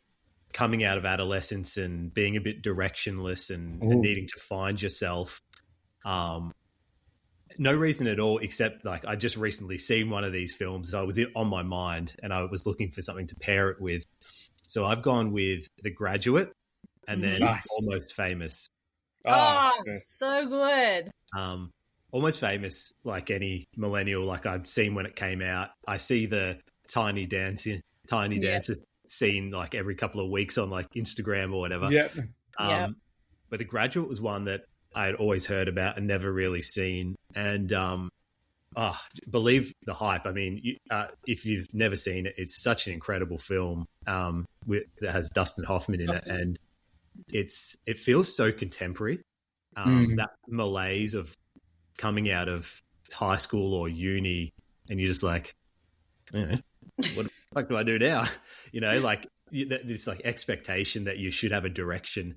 Speaker 4: coming out of adolescence and being a bit directionless and needing to find yourself. No reason at all, except like I just recently seen one of these films. So I was on my mind and I was looking for something to pair it with. So I've gone with The Graduate and then Almost Famous.
Speaker 3: Oh, so good.
Speaker 4: Almost Famous, like any millennial, like I've seen when it came out. I see the Tiny Dancer scene like every couple of weeks on like Instagram or whatever. But The Graduate was one that I had always heard about and never really seen. And believe the hype. I mean, if you've never seen it, it's such an incredible film that has Dustin Hoffman in it, and it feels so contemporary. That malaise of coming out of high school or uni, and you're just like, what the fuck do I do now? You know, like this like expectation that you should have a direction.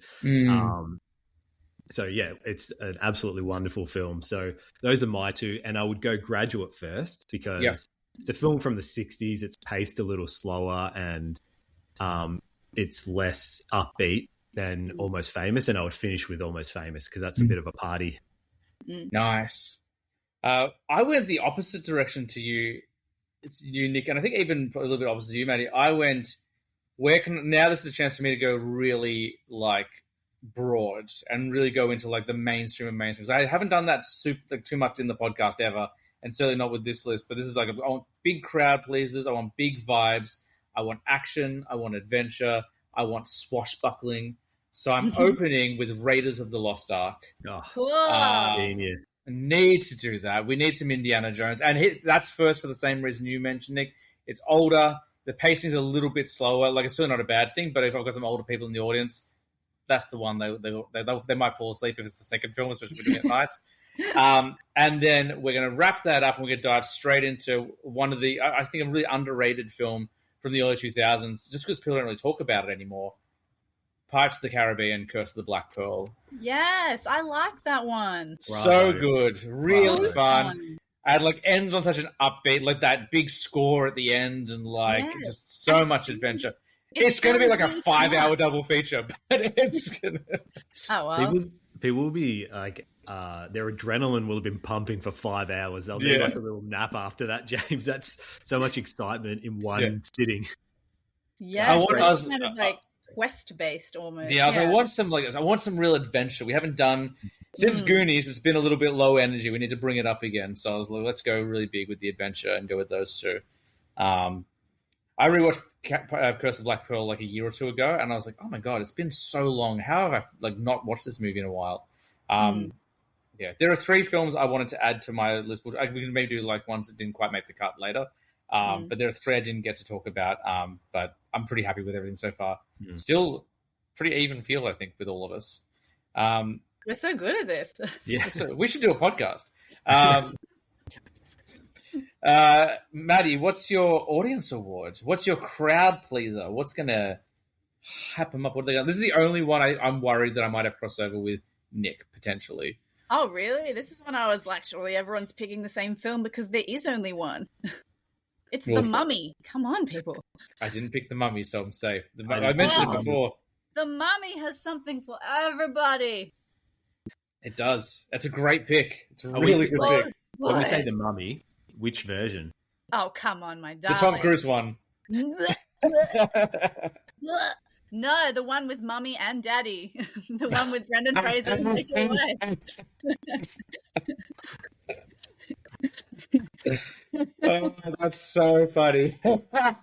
Speaker 4: So yeah, it's an absolutely wonderful film. So those are my two, and I would go Graduate first because it's a film from the 60s. It's paced a little slower and it's less upbeat than Almost Famous, and I would finish with Almost Famous because that's a bit of a party.
Speaker 2: Nice. I went the opposite direction to you. It's you, Nick, and I think even a little bit opposite to you, Maddie. I went, now this is a chance for me to go really like broad and really go into like the mainstream of mainstreams. I haven't done that too much in the podcast ever, and certainly not with this list, but this is like, I want big crowd pleasers, I want big vibes, I want action, I want adventure, I want swashbuckling. So I'm opening with Raiders of the Lost Ark.
Speaker 3: Cool.
Speaker 4: Genius.
Speaker 2: Need to do that. We need some Indiana Jones. And that's first for the same reason you mentioned, Nick. It's older. The pacing's a little bit slower. Like, it's certainly not a bad thing, but if I've got some older people in the audience, that's the one. They might fall asleep if it's the second film, especially if we're doing it at night. And then we're going to wrap that up and we're going to dive straight into one of the, I think, a really underrated film from the early 2000s, just because people don't really talk about it anymore. Pirates of the Caribbean, Curse of the Black Pearl.
Speaker 3: Yes, I like that one.
Speaker 2: So good. Really fun. And like ends on such an upbeat, like that big score at the end, and like just so much adventure. It's going to be like a 5-hour double feature, but it's going to...
Speaker 3: Oh, wow.
Speaker 4: People will be like, their adrenaline will have been pumping for 5 hours. They'll need like a little nap after that, James. That's so much excitement in one sitting.
Speaker 3: Yeah, it's kind of like quest-based almost.
Speaker 2: Yeah, I want some real adventure. We haven't done... Since Goonies, it's been a little bit low energy. We need to bring it up again. So I was like, let's go really big with the adventure and go with those two. I rewatched Curse of the Black Pearl like a year or two ago, and I was like, oh my god, it's been so long. How have I like not watched this movie in a while? Yeah, there are 3 films I wanted to add to my list. We can maybe do like ones that didn't quite make the cut later. But there are 3 I didn't get to talk about. But I'm pretty happy with everything so far. Still pretty even feel, I think, with all of us.
Speaker 3: We're so good at this.
Speaker 4: Yeah.
Speaker 2: So we should do a podcast. Maddie, what's your audience award? What's your crowd pleaser? What's going to happen up? This is the only one I'm worried that I might have crossover with Nick, potentially.
Speaker 3: Oh, really? This is when I was like, surely everyone's picking the same film because there is only one. It's The Mummy. Come on, people.
Speaker 2: I didn't pick The Mummy, so I'm safe. I mentioned it before.
Speaker 3: The Mummy has something for everybody.
Speaker 2: It does. That's a great pick. It's a really good pick.
Speaker 4: When we say The Mummy, which version?
Speaker 3: Oh, come on, my
Speaker 2: The
Speaker 3: darling.
Speaker 2: Tom Cruise one.
Speaker 3: No, the one with Mummy and Daddy. The one with Brendan Fraser and Rachel Weisz.
Speaker 2: Oh, that's so funny.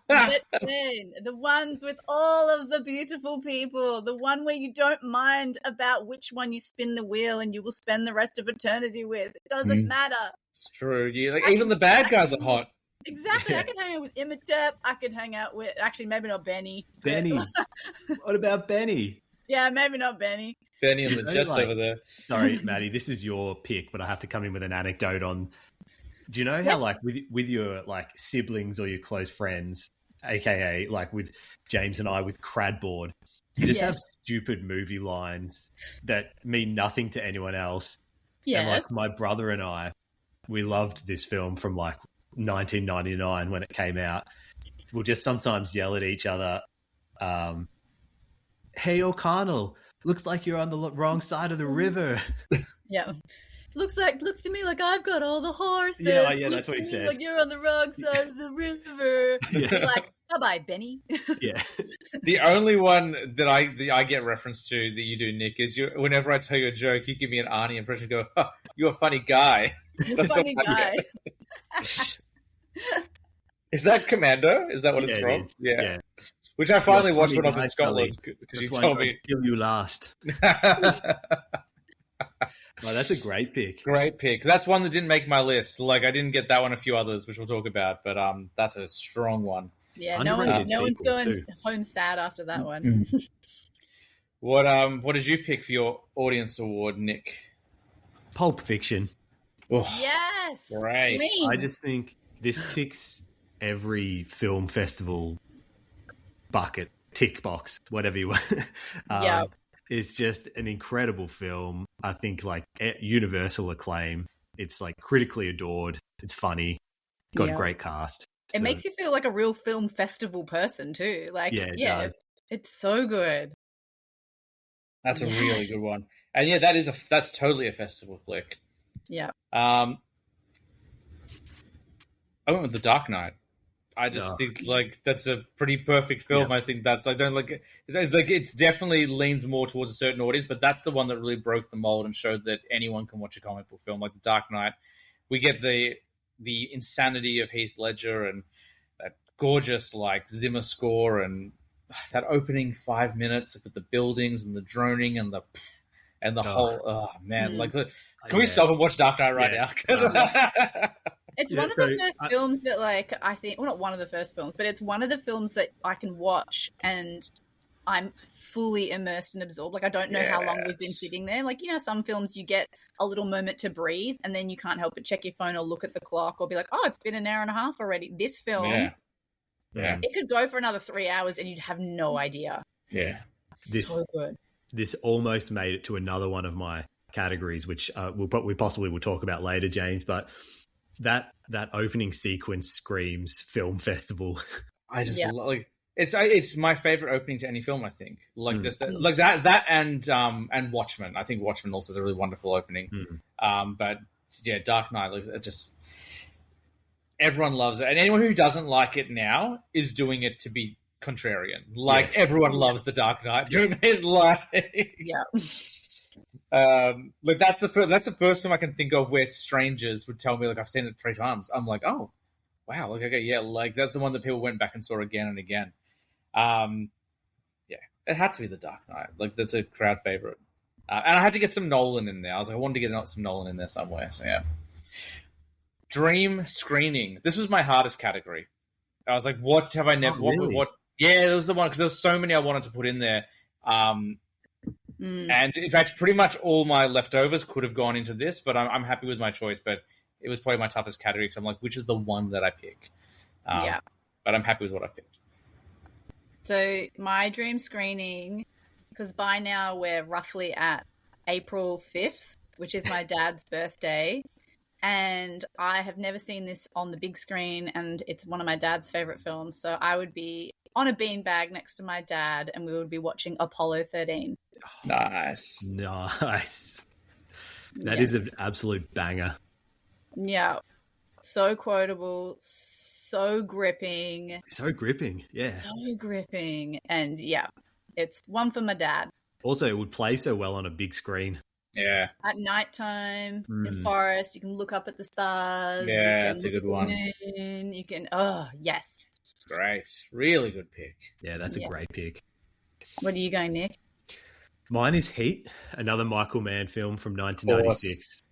Speaker 3: The ones with all of the beautiful people. The one where you don't mind about which one you spin the wheel and you will spend the rest of eternity with. It doesn't matter.
Speaker 2: It's true. Even the bad guys are hot.
Speaker 3: Exactly. Yeah. I could hang out with Imhotep. I could hang out with, actually, maybe not Benny.
Speaker 4: Benny. What about Benny?
Speaker 3: Yeah, maybe not Benny.
Speaker 2: Benny and the Jets over there.
Speaker 4: Sorry, Maddie, this is your pick, but I have to come in with an anecdote on. Do you know how, like, with your like siblings or your close friends, aka like with James and I with Cradboard, you just have stupid movie lines that mean nothing to anyone else.
Speaker 3: Yes.
Speaker 4: And like my brother and I, we loved this film from like 1999 when it came out. We'll just sometimes yell at each other, hey O'Connell, looks like you're on the wrong side of the river.
Speaker 3: Yeah. Looks to me like I've got all the horses.
Speaker 4: Yeah, that's what he says.
Speaker 3: Like you're on the wrong side of the river. You're like, bye-bye, Benny.
Speaker 4: Yeah.
Speaker 2: The only one that I get reference to that you do, Nick, is whenever I tell you a joke, you give me an Arnie impression. Go, oh, you're a funny guy.
Speaker 3: You're a funny guy.
Speaker 2: Is that Commando? Is that what it's from?
Speaker 4: It is.
Speaker 2: Yeah. Which I finally watched when I was in Scotland because you told me.
Speaker 4: Kill you last. Well, that's a great pick.
Speaker 2: Great pick. That's one that didn't make my list. Like I didn't get that one. A few others, which we'll talk about, but that's a strong one.
Speaker 3: Yeah, no one's going home sad after that one.
Speaker 2: What did you pick for your audience award, Nick?
Speaker 4: Pulp Fiction.
Speaker 2: Oh,
Speaker 3: yes,
Speaker 2: great.
Speaker 3: Clean.
Speaker 4: I just think this ticks every film festival bucket, tick box, whatever you want.
Speaker 3: Yeah.
Speaker 4: It's just an incredible film. I think like universal acclaim. It's like critically adored. It's funny. Got a great cast.
Speaker 3: It makes you feel like a real film festival person too. Like,
Speaker 4: it does.
Speaker 3: It's so good.
Speaker 2: That's a really good one. And yeah, that's totally a festival flick.
Speaker 3: Yeah.
Speaker 2: I went with The Dark Knight. I just think like that's a pretty perfect film. I think that's it's definitely leans more towards a certain audience, but that's the one that really broke the mold and showed that anyone can watch a comic book film like The Dark Knight. We get the insanity of Heath Ledger and that gorgeous like Zimmer score and that opening 5 minutes with the buildings and the droning and the whole like can we stop and watch Dark Knight right now?
Speaker 3: It's one of the first films that, like, I think, well, not one of the first films, but it's one of the films that I can watch and I'm fully immersed and absorbed. Like, I don't know how long we've been sitting there. Like, you know, some films you get a little moment to breathe and then you can't help but check your phone or look at the clock or be like, oh, it's been an hour and a half already. This film, it could go for another 3 hours and you'd have no idea.
Speaker 2: Yeah.
Speaker 3: So good.
Speaker 4: This almost made it to another one of my categories, which we possibly will talk about later, James, but that opening sequence screams film festival.
Speaker 2: I just like it's my favorite opening to any film. I think like just that and Watchmen. I think Watchmen also is a really wonderful opening. But yeah, Dark Knight, like, it just everyone loves it, and anyone who doesn't like it now is doing it to be contrarian. Like everyone loves the Dark Knight. Do you know what I mean? Like like that's the first film I can think of where strangers would tell me like I've seen it 3 times. I'm like, oh wow, like okay, yeah, like that's the one that people went back and saw again and again. Yeah, it had to be The Dark Knight. Like, that's a crowd favorite. And I had to get some Nolan in there. I was like, I wanted to get some Nolan in there somewhere. So yeah. Dream screening. This was my hardest category. I was like, what have I never?
Speaker 4: Oh, really?
Speaker 2: What? Yeah, it was the one because there's so many I wanted to put in there. And in fact, pretty much all my leftovers could have gone into this, but I'm happy with my choice. But it was probably my toughest category because I'm like, which is the one that I pick?
Speaker 3: Yeah.
Speaker 2: But I'm happy with what I picked.
Speaker 3: So my dream screening, because by now we're roughly at April 5th, which is my dad's birthday. And I have never seen this on the big screen, and it's one of my dad's favorite films. So I would be on a beanbag next to my dad, and we would be watching Apollo 13.
Speaker 2: Nice.
Speaker 4: That is an absolute banger.
Speaker 3: Yeah. So quotable, so gripping.
Speaker 4: So gripping, yeah.
Speaker 3: So gripping. And yeah, it's one for my dad.
Speaker 4: Also, it would play so well on a big screen.
Speaker 2: Yeah.
Speaker 3: At nighttime, in forest, you can look up at the stars.
Speaker 2: Yeah,
Speaker 3: you can
Speaker 2: that's a
Speaker 3: look
Speaker 2: good
Speaker 3: at
Speaker 2: one.
Speaker 3: the moon, you can, oh, yes.
Speaker 2: Great. Really good pick.
Speaker 4: Yeah, that's a great pick.
Speaker 3: What are you going, Nick?
Speaker 4: Mine is Heat, another Michael Mann film from 1996.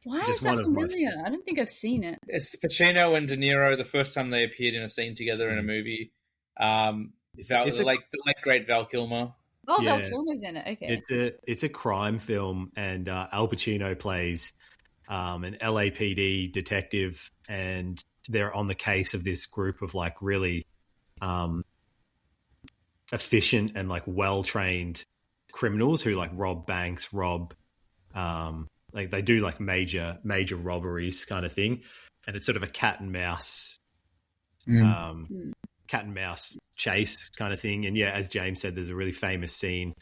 Speaker 3: Why
Speaker 4: Just
Speaker 3: is that
Speaker 4: one of my-
Speaker 3: familiar? I don't think I've seen it.
Speaker 2: It's Pacino and De Niro the first time they appeared in a scene together in a movie. The late great Val Kilmer.
Speaker 3: Oh,
Speaker 4: Yeah.
Speaker 3: Val Kilmer's in it. Okay.
Speaker 4: It's a crime film, and Al Pacino plays an LAPD detective, and they're on the case of this group of like really efficient and like well-trained criminals who like rob banks, like they do like major robberies kind of thing, and it's sort of a cat and mouse chase kind of thing. And yeah, as James said, there's a really famous scene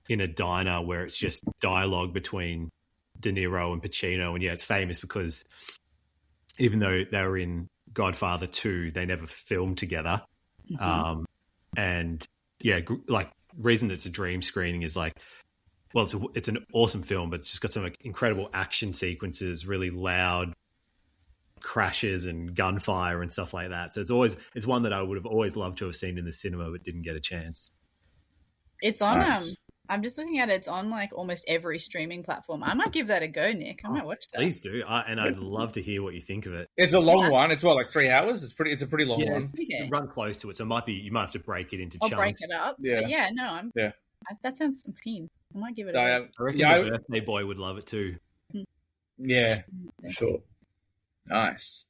Speaker 4: in a diner where it's just dialogue between De Niro and Pacino, and yeah, it's famous because even though they were in Godfather 2, they never filmed together. And yeah, like reason it's a dream screening is like, well, it's an awesome film, but it's just got some like, incredible action sequences, really loud crashes and gunfire and stuff like that. So it's one that I would have always loved to have seen in the cinema, but didn't get a chance.
Speaker 3: It's on,
Speaker 2: Nice.
Speaker 3: I'm just looking at it. It's on like almost every streaming platform. I might give that a go, Nick. I might watch that.
Speaker 4: Please do, and I'd love to hear what you think of it.
Speaker 2: It's a long one. It's like 3 hours. It's a pretty long one.
Speaker 3: Okay.
Speaker 4: Run close to it, so you might have to break it into
Speaker 3: I'll
Speaker 4: chunks.
Speaker 3: break it up.
Speaker 2: Yeah.
Speaker 3: But yeah, no,
Speaker 2: Yeah.
Speaker 3: that sounds keen. I might give it a
Speaker 2: I,
Speaker 3: go.
Speaker 4: I reckon
Speaker 2: yeah,
Speaker 4: the birthday boy would love it too.
Speaker 2: yeah, sure. Nice.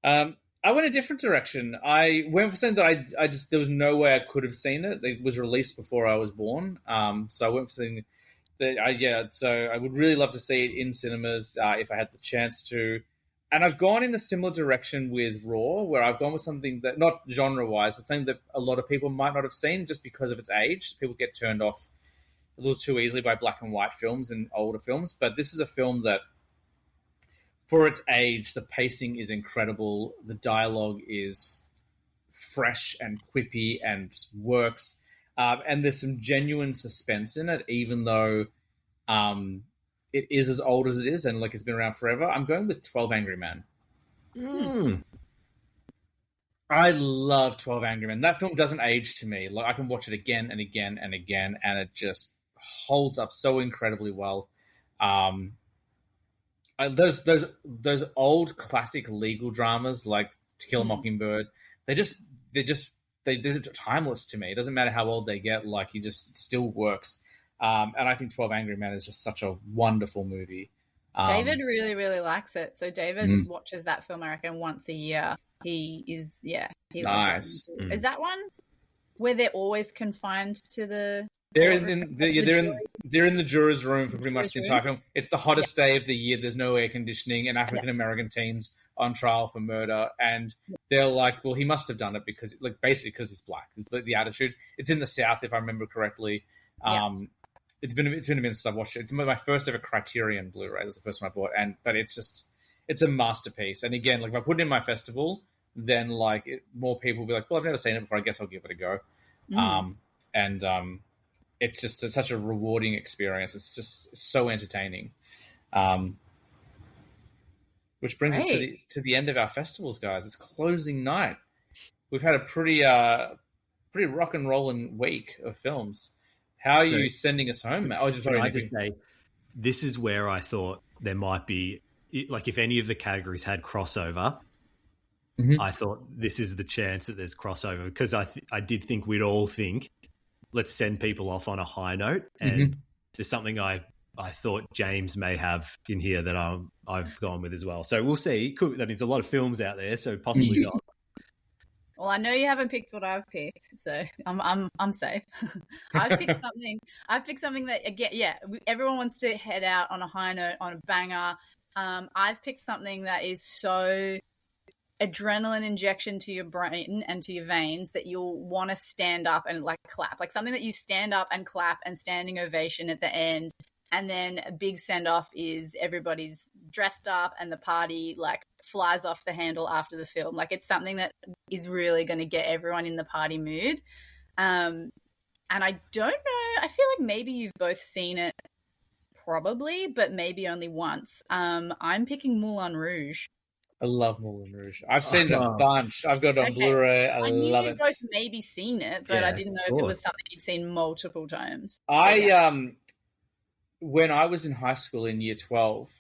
Speaker 2: I went a different direction. I went for something that I just there was no way I could have seen it. It was released before I was born. So I went for something that so I would really love to see it in cinemas if I had the chance to. And I've gone in a similar direction with Raw, where I've gone with something that, not genre-wise, but something that a lot of people might not have seen just because of its age. People get turned off a little too easily by black and white films and older films. But this is a film that, for its age, the pacing is incredible. The dialogue is fresh and quippy and just works. And there's some genuine suspense in it, even though it is as old as it is and like it's been around forever. I'm going with 12 Angry Men. I love 12 Angry Men. That film doesn't age to me. Like I can watch it again and again and again, and it just holds up so incredibly well. Those old classic legal dramas like To Kill a Mockingbird, they're timeless to me. It doesn't matter how old they get, like it still works. And I think 12 Angry Men is just such a wonderful movie.
Speaker 3: David really, really likes it. So David
Speaker 2: Mm.
Speaker 3: watches that film, I reckon, once a year. He
Speaker 2: Nice.
Speaker 3: loves it.
Speaker 4: Mm.
Speaker 3: Is that one where they're always confined to the...
Speaker 2: They're in the jurors' room for pretty much the
Speaker 3: Jurors'
Speaker 2: entire film. It's the hottest day of the year. There's no air conditioning, and African American teens on trial for murder, and they're like, "Well, he must have done it because, like, basically because he's black." It's the attitude. It's in the South, if I remember correctly. It's been a minute since I've watched it. It's my first ever Criterion Blu-ray. That's the first one I bought, but it's a masterpiece. And again, like if I put it in my festival, then more people will be like, "Well, I've never seen it before. I guess I'll give it a go." It's just such a rewarding experience. It's just so entertaining. Which brings us to the end of our festivals, guys. It's closing night. We've had a pretty pretty rock and rolling week of films. How are
Speaker 4: So-
Speaker 2: you sending us home, Matt? Oh, just
Speaker 4: Can
Speaker 2: sorry,
Speaker 4: I
Speaker 2: Nicky.
Speaker 4: just say, this is where I thought there might be, like, if any of the categories had crossover,
Speaker 2: Mhm.
Speaker 4: I thought this is the chance that there's crossover, because I did think we'd all think, let's send people off on a high note, and there's something I thought James may have in here that I've gone with as well. So we'll see. That means a lot of films out there, so possibly not.
Speaker 3: Well, I know you haven't picked what I've picked, so I'm safe. I've picked something. I've picked something that, again, everyone wants to head out on a high note, on a banger. I've picked something that is so adrenaline injection to your brain and to your veins that you'll want to stand up and like clap, like something that you stand up and clap and standing ovation at the end. And then a big send off is everybody's dressed up and the party like flies off the handle after the film. Like it's something that is really going to get everyone in the party mood. And I don't know, I feel like maybe you've both seen it probably, but maybe only once. I'm picking Moulin Rouge.
Speaker 2: I love Moulin Rouge. I've seen it a bunch. I've got it on
Speaker 3: Okay.
Speaker 2: Blu-ray. I
Speaker 3: knew
Speaker 2: love
Speaker 3: you
Speaker 2: it.
Speaker 3: both maybe seen it, but I
Speaker 4: Yeah,
Speaker 3: didn't know
Speaker 4: of
Speaker 3: if it
Speaker 4: course.
Speaker 3: was something you'd seen multiple times.
Speaker 2: When I was in high school in year 12,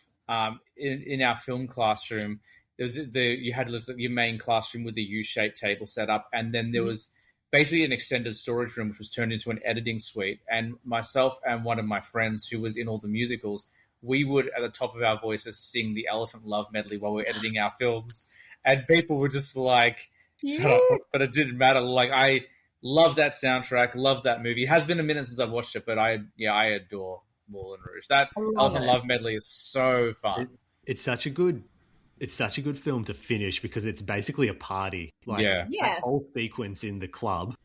Speaker 2: in our film classroom, there was you had your main classroom with the U-shaped table set up, and then there was basically an extended storage room which was turned into an editing suite. And myself and one of my friends who was in all the musicals, we would, at the top of our voices, sing the Elephant Love medley while we were editing our films. And people were just like, shut up. But it didn't matter. Like, I love that soundtrack, love that movie. It has been a minute since I've watched it, but I adore Moulin Rouge. That Elephant Love medley is so fun.
Speaker 4: It's such a good film to finish, because it's basically a party. Like,
Speaker 2: Yeah.
Speaker 4: that whole sequence in the club.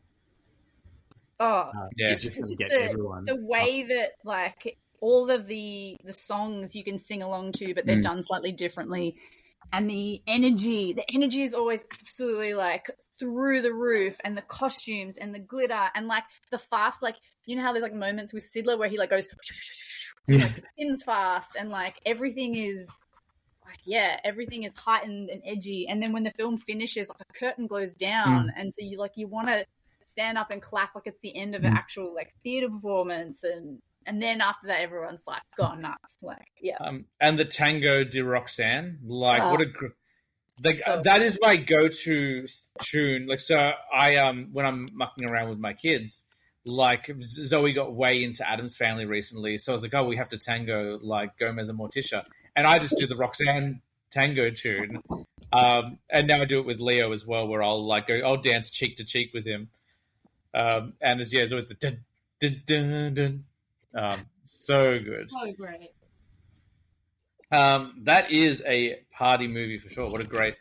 Speaker 3: Oh,
Speaker 2: Yeah.
Speaker 3: just
Speaker 4: get
Speaker 3: the,
Speaker 4: everyone
Speaker 3: the way that like all of the songs you can sing along to, but they're done slightly differently. And the energy is always absolutely like through the roof, and the costumes and the glitter and like the fast, like, you know how there's like moments with Sidler where he like goes, like spins fast, and like everything is like, everything is heightened and edgy. And then when the film finishes, like a curtain goes down. And so you want to stand up and clap like it's the end of an actual like theater performance. And then after that, everyone's like gone nuts. Like,
Speaker 2: and the Tango de Roxanne, like what a
Speaker 3: so
Speaker 2: that is my go-to tune. Like, so I when I'm mucking around with my kids, like Zoe got way into Addams Family recently, so I was like, oh, we have to tango like Gomez and Morticia, and I just do the Roxanne tango tune. And now I do it with Leo as well, where I'll dance cheek to cheek with him. And it's always the dun dun dun dun. So good.
Speaker 3: so great.
Speaker 2: That is a party movie for sure. What a great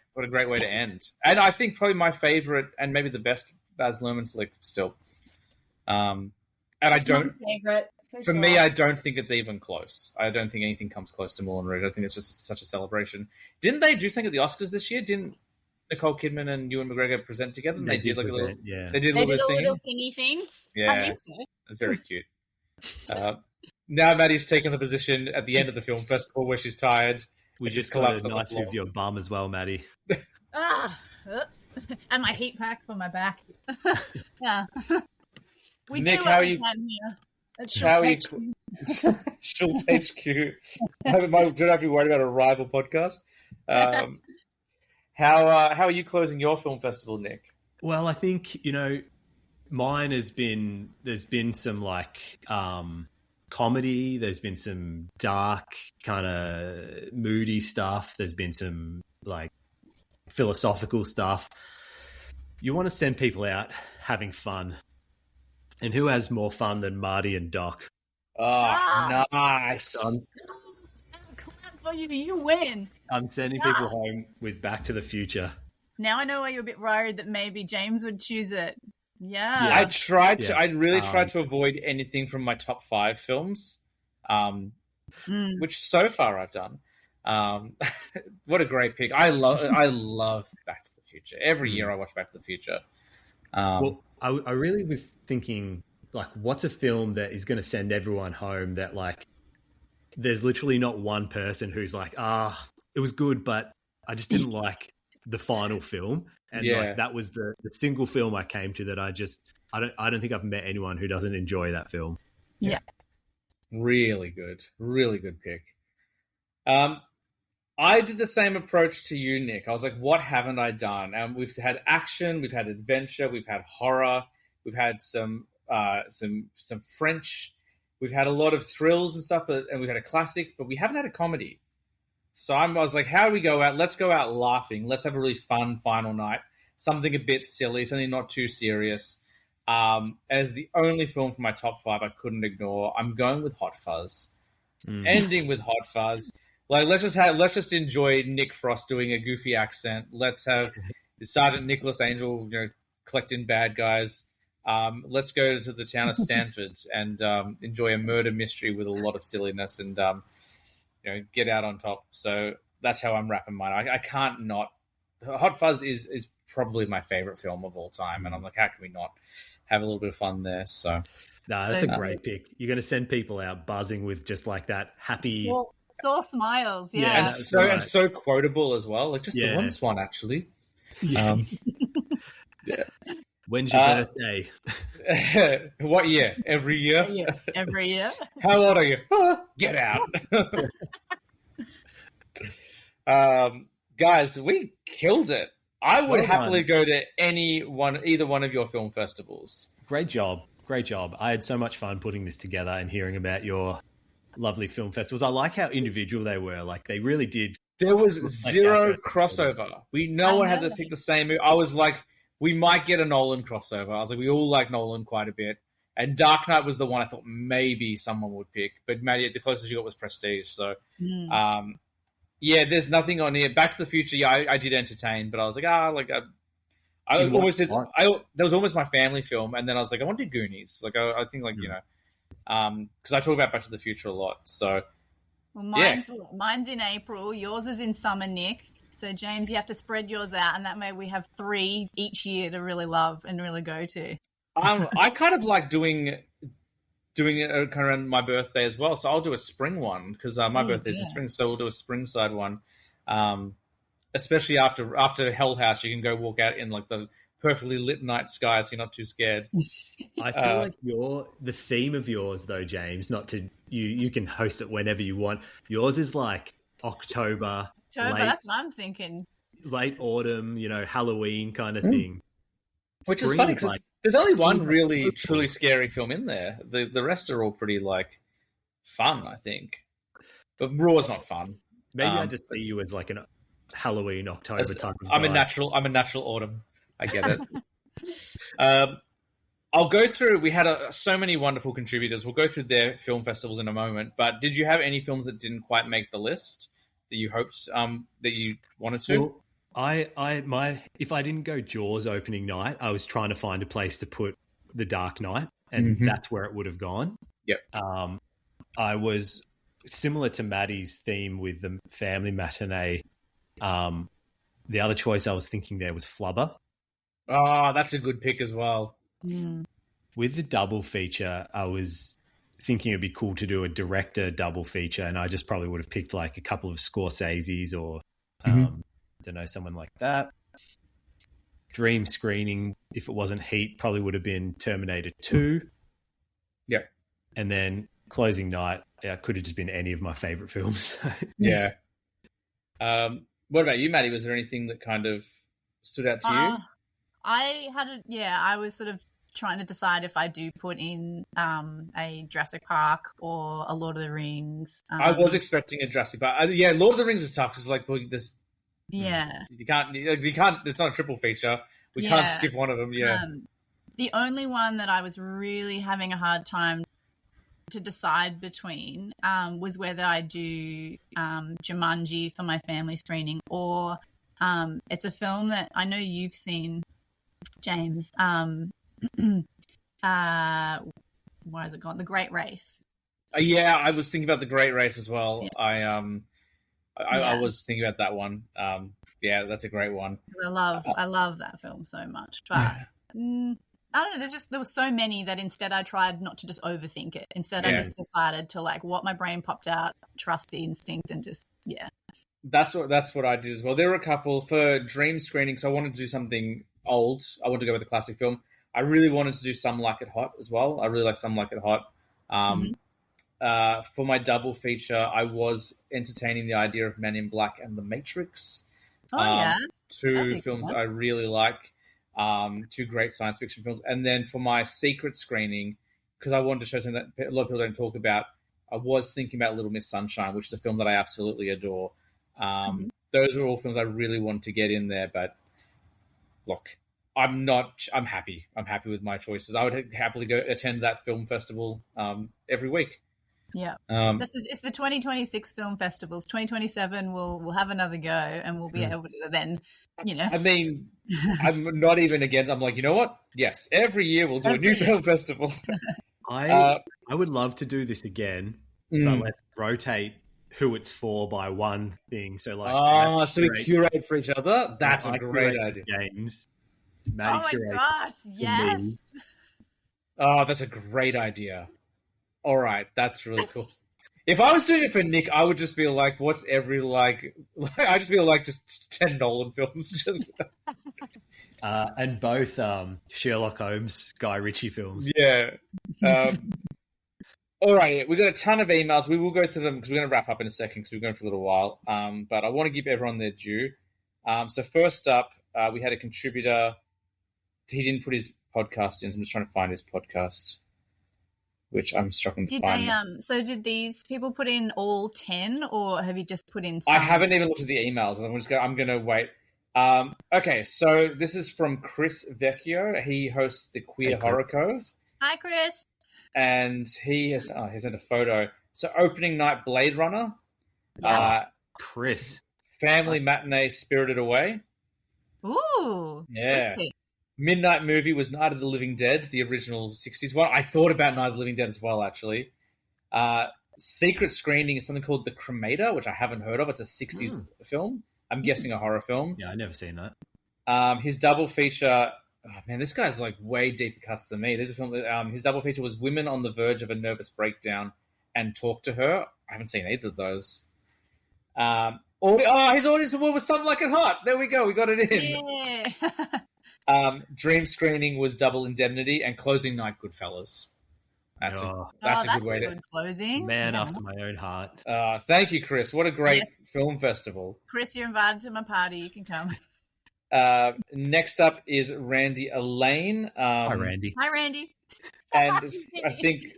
Speaker 2: way to end. And I think probably my favorite and maybe the best Baz Luhrmann flick still. And I don't.
Speaker 3: Favorite,
Speaker 2: for me, I don't think it's even close. I don't think anything comes close to Moulin Rouge. I think it's just such a celebration. Didn't they do something at the Oscars this year? Didn't Nicole Kidman and Ewan McGregor present together? And they did like a little.
Speaker 4: Yeah.
Speaker 2: They did a little bit of singing.
Speaker 3: Little thingy thing.
Speaker 2: Yeah,
Speaker 3: I think so.
Speaker 2: it's very cute. Now Maddie's taken the position at the end of the film festival where she's tired.
Speaker 4: We
Speaker 2: and
Speaker 4: just
Speaker 2: collapsed
Speaker 4: got a
Speaker 2: on the
Speaker 4: nice
Speaker 2: floor.
Speaker 4: view of your bum as well, Maddie.
Speaker 3: Oops. And my heat pack for my back. Yeah. We
Speaker 2: Nick,
Speaker 3: do
Speaker 2: how
Speaker 3: what
Speaker 2: are
Speaker 3: we
Speaker 2: you-
Speaker 3: can here. At
Speaker 2: How are you?
Speaker 3: Schultz HQ.
Speaker 2: Schultz HQ. Don't have to be worried about a rival podcast. How are you closing your film festival, Nick?
Speaker 4: Well, I think, mine has been, there's been some like comedy, there's been some dark kind of moody stuff, there's been some like philosophical stuff. You want to send people out having fun. And who has more fun than Marty and Doc?
Speaker 2: Oh, nice.
Speaker 3: Clap for you. You win.
Speaker 4: I'm sending people home with Back to the Future.
Speaker 3: Now I know why you're a bit worried that maybe James would choose it. Yeah.
Speaker 2: I really tried to avoid anything from my top 5 films, which so far I've done. What a great pick. I love Back to the Future. Every year I watch Back to the Future.
Speaker 4: Well, I really was thinking, like, what's a film that is going to send everyone home that, like, there's literally not one person who's like, it was good, but I just didn't like the final film. And like, that was the single film I came to that I just I don't think I've met anyone who doesn't enjoy that film.
Speaker 3: Yeah.
Speaker 2: Really good pick. I did the same approach to you, Nick. I was like, what haven't I done? And we've had action, we've had adventure, we've had horror, we've had some French, we've had a lot of thrills and stuff, and we've had a classic, but we haven't had a comedy. So I was like, how do we go out? Let's go out laughing. Let's have a really fun final night. Something a bit silly, something not too serious. As the only film from my top 5 I couldn't ignore, I'm going with Hot Fuzz. Ending with Hot Fuzz. Like, let's just enjoy Nick Frost doing a goofy accent. Let's have Sergeant Nicholas Angel, collecting bad guys. Let's go to the town of Stanford and enjoy a murder mystery with a lot of silliness and get out on top. So that's how I'm wrapping mine. I can't not. Hot Fuzz is probably my favorite film of all time, and I'm like, how can we not have a little bit of fun there? So,
Speaker 4: that's a great pick. You're going to send people out buzzing with just like that happy.
Speaker 3: Sore smiles, yeah.
Speaker 2: And so quotable as well. Like just the once one, actually. Yeah.
Speaker 4: When's your birthday?
Speaker 2: What year? Every year?
Speaker 3: Every year.
Speaker 2: How old are you? Get out. Guys, we killed it. I would happily go to either one of your film festivals.
Speaker 4: Great job. I had so much fun putting this together and hearing about your lovely film festivals. I like how individual they were. Like, they really did.
Speaker 2: There was zero crossover. No one had to pick the same movie. I was like, we might get a Nolan crossover. I was like, we all like Nolan quite a bit. And Dark Knight was the one I thought maybe someone would pick. But Maddie, the closest you got was Prestige. So, there's nothing on here. Back to the Future, I did entertain. But I was like, I almost did. That was almost my family film. And then I was like, I want to do Goonies. Like, I think, because I talk about Back to the Future a lot. So,
Speaker 3: well, mine's in April. Yours is in summer, Nick. So, James, you have to spread yours out, and that way we have 3 each year to really love and really go to.
Speaker 2: I kind of like doing it kind of around my birthday as well. So I'll do a spring one because my birthday's in spring. So we'll do a spring side one. Especially after Hell House, you can go walk out in like the perfectly lit night sky, so you're not too scared.
Speaker 4: I feel like the theme of yours, though, James. Not to you can host it whenever you want. Yours is like October,
Speaker 3: that's what I'm thinking.
Speaker 4: Late autumn, Halloween kind of thing.
Speaker 2: Which is funny because there's only one really truly scary film in there. The rest are all pretty like fun, I think. But Raw's not fun.
Speaker 4: Maybe I just see you as like an Halloween October type of guy.
Speaker 2: I'm a natural autumn. I get it. I'll go through. We had so many wonderful contributors. We'll go through their film festivals in a moment. But did you have any films that didn't quite make the list that you hoped that you wanted to?
Speaker 4: Well, if I didn't go Jaws opening night, I was trying to find a place to put The Dark Knight, and that's where it would have gone.
Speaker 2: Yep.
Speaker 4: I was similar to Maddie's theme with the family matinee. The other choice I was thinking there was Flubber.
Speaker 2: Oh, that's a good pick as well.
Speaker 4: With the double feature, I was thinking it'd be cool to do a director double feature, and I just probably would have picked like a couple of Scorsese's or I don't know, someone like that. Dream screening, if it wasn't Heat, probably would have been Terminator 2.
Speaker 2: Yeah.
Speaker 4: And then closing night, could have just been any of my favorite films.
Speaker 2: Yeah. What about you, Maddie? Was there anything that kind of stood out to you?
Speaker 3: I was sort of trying to decide if I do put in a Jurassic Park or a Lord of the Rings.
Speaker 2: I was expecting a Jurassic Park. Lord of the Rings is tough because like this.
Speaker 3: Yeah.
Speaker 2: You can't. It's not a triple feature. We can't skip one of them. Yeah.
Speaker 3: The only one that I was really having a hard time to decide between was whether I do Jumanji for my family screening or it's a film that I know you've seen, James. What has it gone? The Great Race.
Speaker 2: Yeah, I was thinking about The Great Race as well. Yeah. I was thinking about that one. Yeah, that's a great one.
Speaker 3: I love that film so much. But I don't know, there were so many that instead I tried not to just overthink it. Instead I just decided to like what my brain popped out, trust the instinct and just
Speaker 2: That's what I did as well. There were a couple for dream screenings. I wanted to do something old. I wanted to go with a classic film. I really wanted to do Some Like It Hot as well. I really like Some Like It Hot. For my double feature, I was entertaining the idea of Men in Black and The Matrix.
Speaker 3: Yeah.
Speaker 2: Two films I really like. Two great science fiction films. And then for my secret screening, because I wanted to show something that a lot of people don't talk about, I was thinking about Little Miss Sunshine, which is a film that I absolutely adore. Those were all films I really wanted to get in there, but look, I'm happy. I'm happy with my choices. I would happily go attend that film festival every week.
Speaker 3: Yeah. It's the 2026 film festivals. 2027 we'll have another go, and we'll be able to then,
Speaker 2: I mean, I'm not even against. I'm like, you know what? Yes, every year we'll do a new film festival.
Speaker 4: I would love to do this again, but let's rotate who it's for by one thing. So
Speaker 2: so we curate for each other. That's a great idea.
Speaker 4: Games. Maddie
Speaker 3: gosh, yes.
Speaker 2: Oh, that's a great idea. All right, that's really cool. If I was doing it for Nick, I would just be like, "What's every I just feel like just 10 Nolan films, just
Speaker 4: and both Sherlock Holmes, Guy Ritchie films.
Speaker 2: Yeah. All right, we got a ton of emails. We will go through them because we're going to wrap up in a second because we're going for a little while. But I want to give everyone their due. So first up, we had a contributor. He didn't put his podcast in, so I'm just trying to find his podcast, which I'm struggling to find.
Speaker 3: So did these people put in all 10, or have you just put in some?
Speaker 2: I haven't even looked at the emails. I'm going to wait. Okay, so this is from Chris Vecchio. He hosts the Queer Horror Cove.
Speaker 3: Hi, Chris.
Speaker 2: And he has sent a photo. So opening night Blade Runner.
Speaker 3: Yes.
Speaker 4: Chris.
Speaker 2: Family matinee Spirited Away.
Speaker 3: Ooh.
Speaker 2: Yeah. Midnight movie was Night of the Living Dead, the original 60s one. I thought about Night of the Living Dead as well, actually. Secret screening is something called The Cremator, which I haven't heard of. It's a 60s film. I'm guessing a horror film.
Speaker 4: Yeah, I've never seen that.
Speaker 2: His double feature... Oh, man, this guy's like way deeper cuts than me. There's a film that his double feature was Women on the Verge of a Nervous Breakdown and Talk to Her. I haven't seen either of those. His audience award was Something Like It Hot. There we go. We got it in.
Speaker 3: Yeah.
Speaker 2: Dream screening was Double Indemnity and closing night Goodfellas. That's a good way to
Speaker 3: closing.
Speaker 4: Man after my own heart.
Speaker 2: Thank you, Chris. What a great film festival.
Speaker 3: Chris, you're invited to my party. You can come.
Speaker 2: Next up is Randy Elaine.
Speaker 4: Hi, Randy.
Speaker 3: Hi, Randy.
Speaker 2: And I think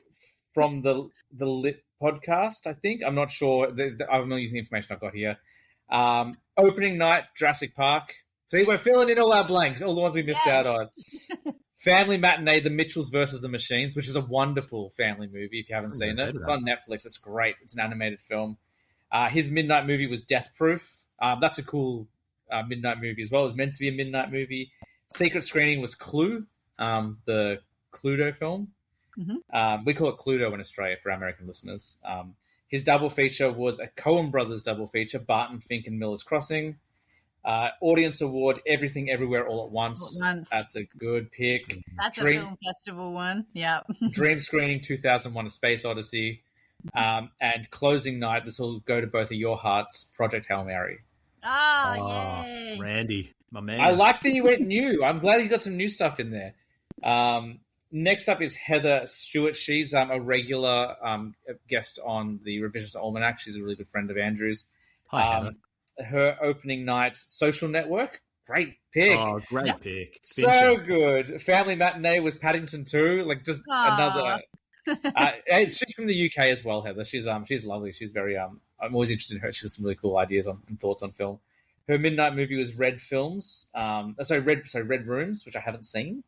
Speaker 2: from the Lit podcast, I'm not sure. I'm not using the information I've got here. Opening night, Jurassic Park. See, we're filling in all our blanks, all the ones we missed out on. Family matinee, The Mitchells versus the Machines, which is a wonderful family movie if you haven't seen it. It's on Netflix. It's great. It's an animated film. His midnight movie was Death Proof. That's a cool midnight movie as well. It was meant to be a midnight movie. Secret screening was Clue, the Cluedo film. Mm-hmm. We call it Cluedo in Australia for our American listeners. His double feature was a Coen Brothers double feature, Barton Fink and Miller's Crossing. Audience award, Everything Everywhere All at Once. That's a good pick.
Speaker 3: That's a film festival one. Yeah.
Speaker 2: Dream screening, 2001: A Space Odyssey. And closing night, this will go to both of your hearts, Project Hail Mary.
Speaker 3: Yay.
Speaker 4: Randy, my man.
Speaker 2: I like that you went new. I'm glad you got some new stuff in there. Next up is Heather Stewart. She's a regular guest on the Revisionist Almanac. She's a really good friend of Andrew's.
Speaker 4: Hi, Heather.
Speaker 2: Her opening night, Social Network. Great pick.
Speaker 4: Oh, great pick.
Speaker 2: So good. Family matinee was Paddington 2. Like just another. She's from the UK as well, Heather. She's lovely. She's very I'm always interested in her. She has some really cool ideas and thoughts on film. Her midnight movie was Red Films. Red Rooms, which I haven't seen.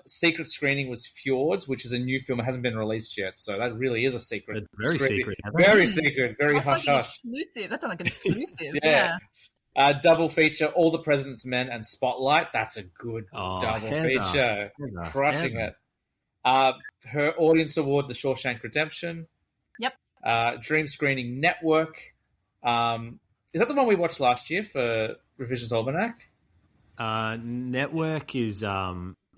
Speaker 2: Secret screening was Fjords, which is a new film. It hasn't been released yet, so that really is a secret.
Speaker 4: It's very secret.
Speaker 2: Very secret. Very hush hush.
Speaker 3: Exclusive. That's like an exclusive.
Speaker 2: Yeah. Double feature, All the President's Men and Spotlight. That's a good double feature. Crushing it. Her audience award, The Shawshank Redemption.
Speaker 3: Yep.
Speaker 2: Dream screening, Network. Is that the one we watched last year for Revision's Almanac?
Speaker 4: Network is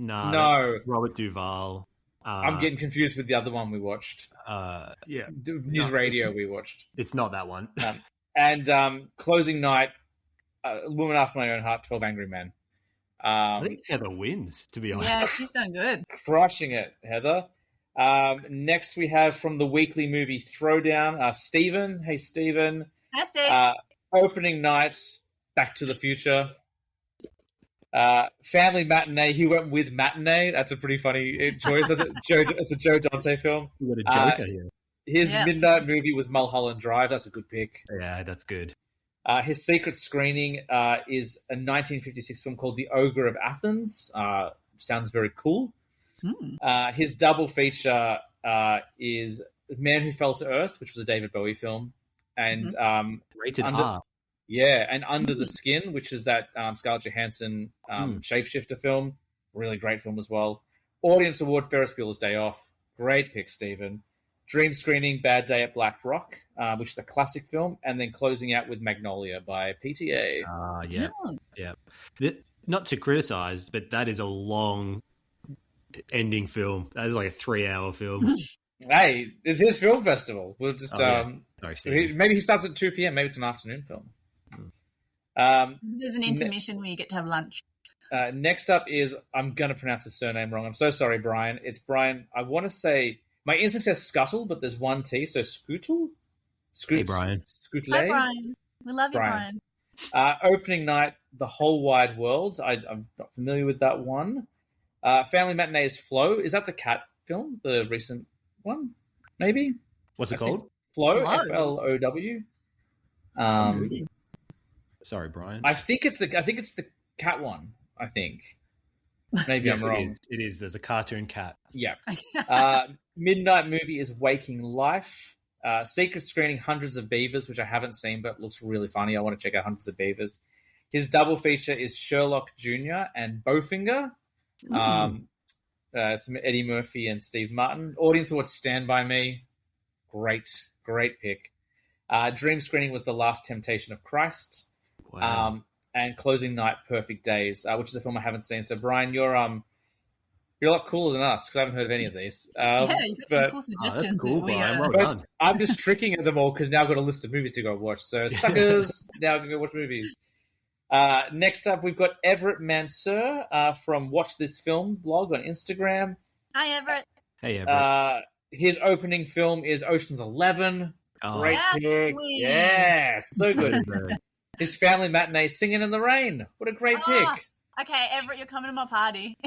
Speaker 4: no, that's Robert Duvall.
Speaker 2: I'm getting confused with the other one we watched. News Radio we watched.
Speaker 4: It's not that one.
Speaker 2: And closing night, Woman After My Own Heart, 12 Angry Men.
Speaker 4: I think Heather wins, to be honest.
Speaker 3: Yeah, she's done good.
Speaker 2: Crushing it, Heather. Next, we have from the weekly movie Throwdown, Stephen. Hey, Stephen.
Speaker 3: That's it.
Speaker 2: Opening night, Back to the Future. Family Matinee. He went with Matinee. That's a pretty funny choice. It's a Joe Dante film.
Speaker 4: You got a Joker here.
Speaker 2: His midnight movie was Mulholland Drive. That's a good pick.
Speaker 4: Yeah, that's good.
Speaker 2: His secret screening is a 1956 film called The Ogre of Athens. Sounds very cool. His double feature is Man Who Fell to Earth, which was a David Bowie film, and
Speaker 4: Rated R.
Speaker 2: Yeah, and Under the Skin, which is that Scarlett Johansson shapeshifter film. Really great film as well. Audience Award, Ferris Bueller's Day Off. Great pick, Stephen. Dream screening, Bad Day at Black Rock, which is a classic film. And then closing out with Magnolia by PTA.
Speaker 4: Yeah. Not to criticize, but that is a long ending film. That is like a 3-hour film.
Speaker 2: Hey, it's his film festival. We'll just...
Speaker 4: Sorry, Stephen.
Speaker 2: maybe he starts at 2 p.m. Maybe it's an afternoon film.
Speaker 3: There's an intermission where you get to have lunch.
Speaker 2: Next up is, I'm going to pronounce the surname wrong. I'm so sorry, Brian. It's Brian. I want to say, my instinct says Scuttle, but there's one T, so Scootle?
Speaker 4: Hey, Brian.
Speaker 2: Scootle?
Speaker 3: Hi, Brian. We love you, Brian.
Speaker 2: Opening night, The Whole Wide World. I'm not familiar with that one. Family Matinee is Flow. Is that the cat film? The recent one? Maybe?
Speaker 4: What's it called?
Speaker 2: Flow, Flow.
Speaker 4: Sorry, Brian.
Speaker 2: I think it's the cat one. I think. Maybe I'm wrong.
Speaker 4: It is. There's a cartoon cat.
Speaker 2: Yeah. Midnight movie is Waking Life. Secret screening, Hundreds of Beavers, which I haven't seen, but looks really funny. I want to check out Hundreds of Beavers. His double feature is Sherlock Jr. and Bowfinger. Some Eddie Murphy and Steve Martin. Audience Award, Stand By Me. Great pick. Dream screening was The Last Temptation of Christ.
Speaker 4: Wow.
Speaker 2: And closing night, Perfect Days, which is a film I haven't seen. So Brian, you're a lot cooler than us because I haven't heard of any of these.
Speaker 3: Yeah, you got some cool suggestions.
Speaker 4: That's cool, Brian. Well
Speaker 2: but
Speaker 4: done.
Speaker 2: I'm just tricking at them all because now I've got a list of movies to go watch. So suckers, now I'm going to go watch movies. Next up, we've got Everett Mansur from Watch This Film blog on Instagram.
Speaker 3: Hi, Everett.
Speaker 4: Hey, Everett.
Speaker 2: His opening film is Ocean's 11.
Speaker 4: Oh,
Speaker 2: Great pick.
Speaker 3: Sweet.
Speaker 2: Yeah, so good. His Family Matinee, Singing in the Rain. What a great pick.
Speaker 3: Okay, Everett, you're coming to my party.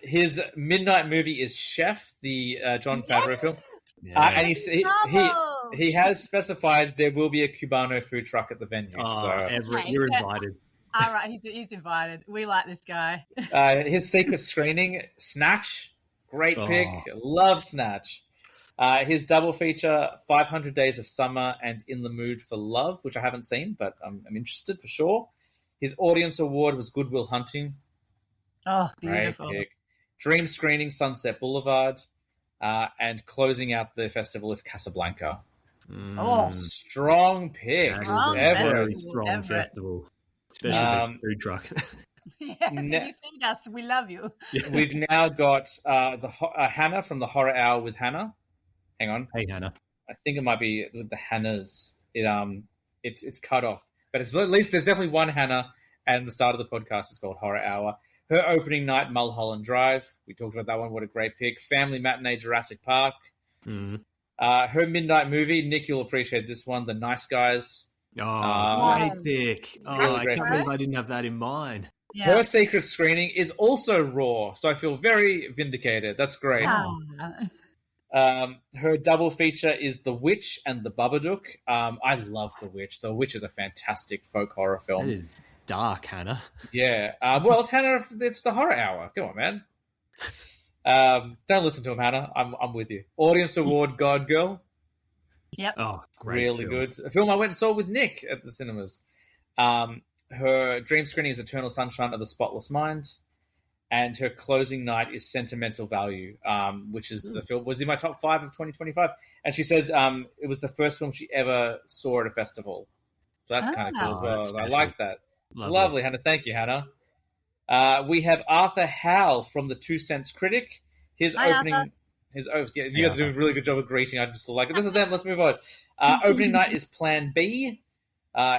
Speaker 2: His midnight movie is Chef, the John Favreau film.
Speaker 4: Yeah.
Speaker 2: And he has specified there will be a Cubano food truck at the venue. So
Speaker 4: Everett,
Speaker 3: Okay,
Speaker 4: you're
Speaker 3: so-
Speaker 4: invited.
Speaker 3: All right, he's invited. We like this guy.
Speaker 2: his secret screening, Snatch. Great pick.
Speaker 4: Oh.
Speaker 2: Love Snatch. His double feature, 500 Days of Summer and In the Mood for Love, which I haven't seen, but I'm interested for sure. His audience award was Good Will Hunting.
Speaker 3: Oh,
Speaker 2: Great
Speaker 3: beautiful.
Speaker 2: pick. Dream screening, Sunset Boulevard. And closing out the festival is Casablanca.
Speaker 3: Oh,
Speaker 2: Strong picks.
Speaker 3: Strong
Speaker 2: Everett.
Speaker 4: Very strong
Speaker 3: Everett.
Speaker 4: festival. Especially the food truck.
Speaker 3: yeah, you feed us. We love you.
Speaker 2: We've now got Hannah from the Horror Hour with Hannah. Hang on.
Speaker 4: Hey, Hannah.
Speaker 2: I think it might be with the Hannahs. It's cut off. But it's at least there's definitely one Hannah, and the start of the podcast is called Horror Hour. Her opening night, Mulholland Drive. We talked about that one. What a great pick. Family Matinee, Jurassic Park. Her midnight movie, Nick, you'll appreciate this one, The Nice Guys.
Speaker 4: Oh, great pick. Oh,
Speaker 2: Really
Speaker 4: I
Speaker 2: great
Speaker 4: can't believe I didn't have that in mind.
Speaker 3: Yeah.
Speaker 2: Her secret screening is also Raw, so I feel very vindicated. That's great. Her double feature is The Witch and The Babadook. I love The Witch. The Witch is a fantastic folk horror film.
Speaker 4: That is dark, Hannah.
Speaker 2: Yeah. Well, it's Hannah. It's the Horror Hour. Come on, man. Don't listen to him, Hannah. I'm with you. Audience Award, God Girl.
Speaker 3: Yep.
Speaker 4: Oh, great.
Speaker 2: Really
Speaker 4: film.
Speaker 2: good. A film I went and saw with Nick at the cinemas. Her dream screening is Eternal Sunshine of the Spotless Mind. And her closing night is Sentimental Value, which is the film was in my top 5 of 2025. And she said it was the first film she ever saw at a festival. So that's kind of cool as
Speaker 4: Oh, that's
Speaker 2: well. I
Speaker 4: special.
Speaker 2: like that.
Speaker 4: Lovely.
Speaker 2: Lovely, Hannah. Thank you, Hannah. We have Arthur Howell from the 2 Cents Critic. His
Speaker 3: Hi,
Speaker 2: opening...
Speaker 3: Arthur.
Speaker 2: You guys are doing a really good job of greeting. I just like it. This is them. Let's move on. Opening night is Plan B.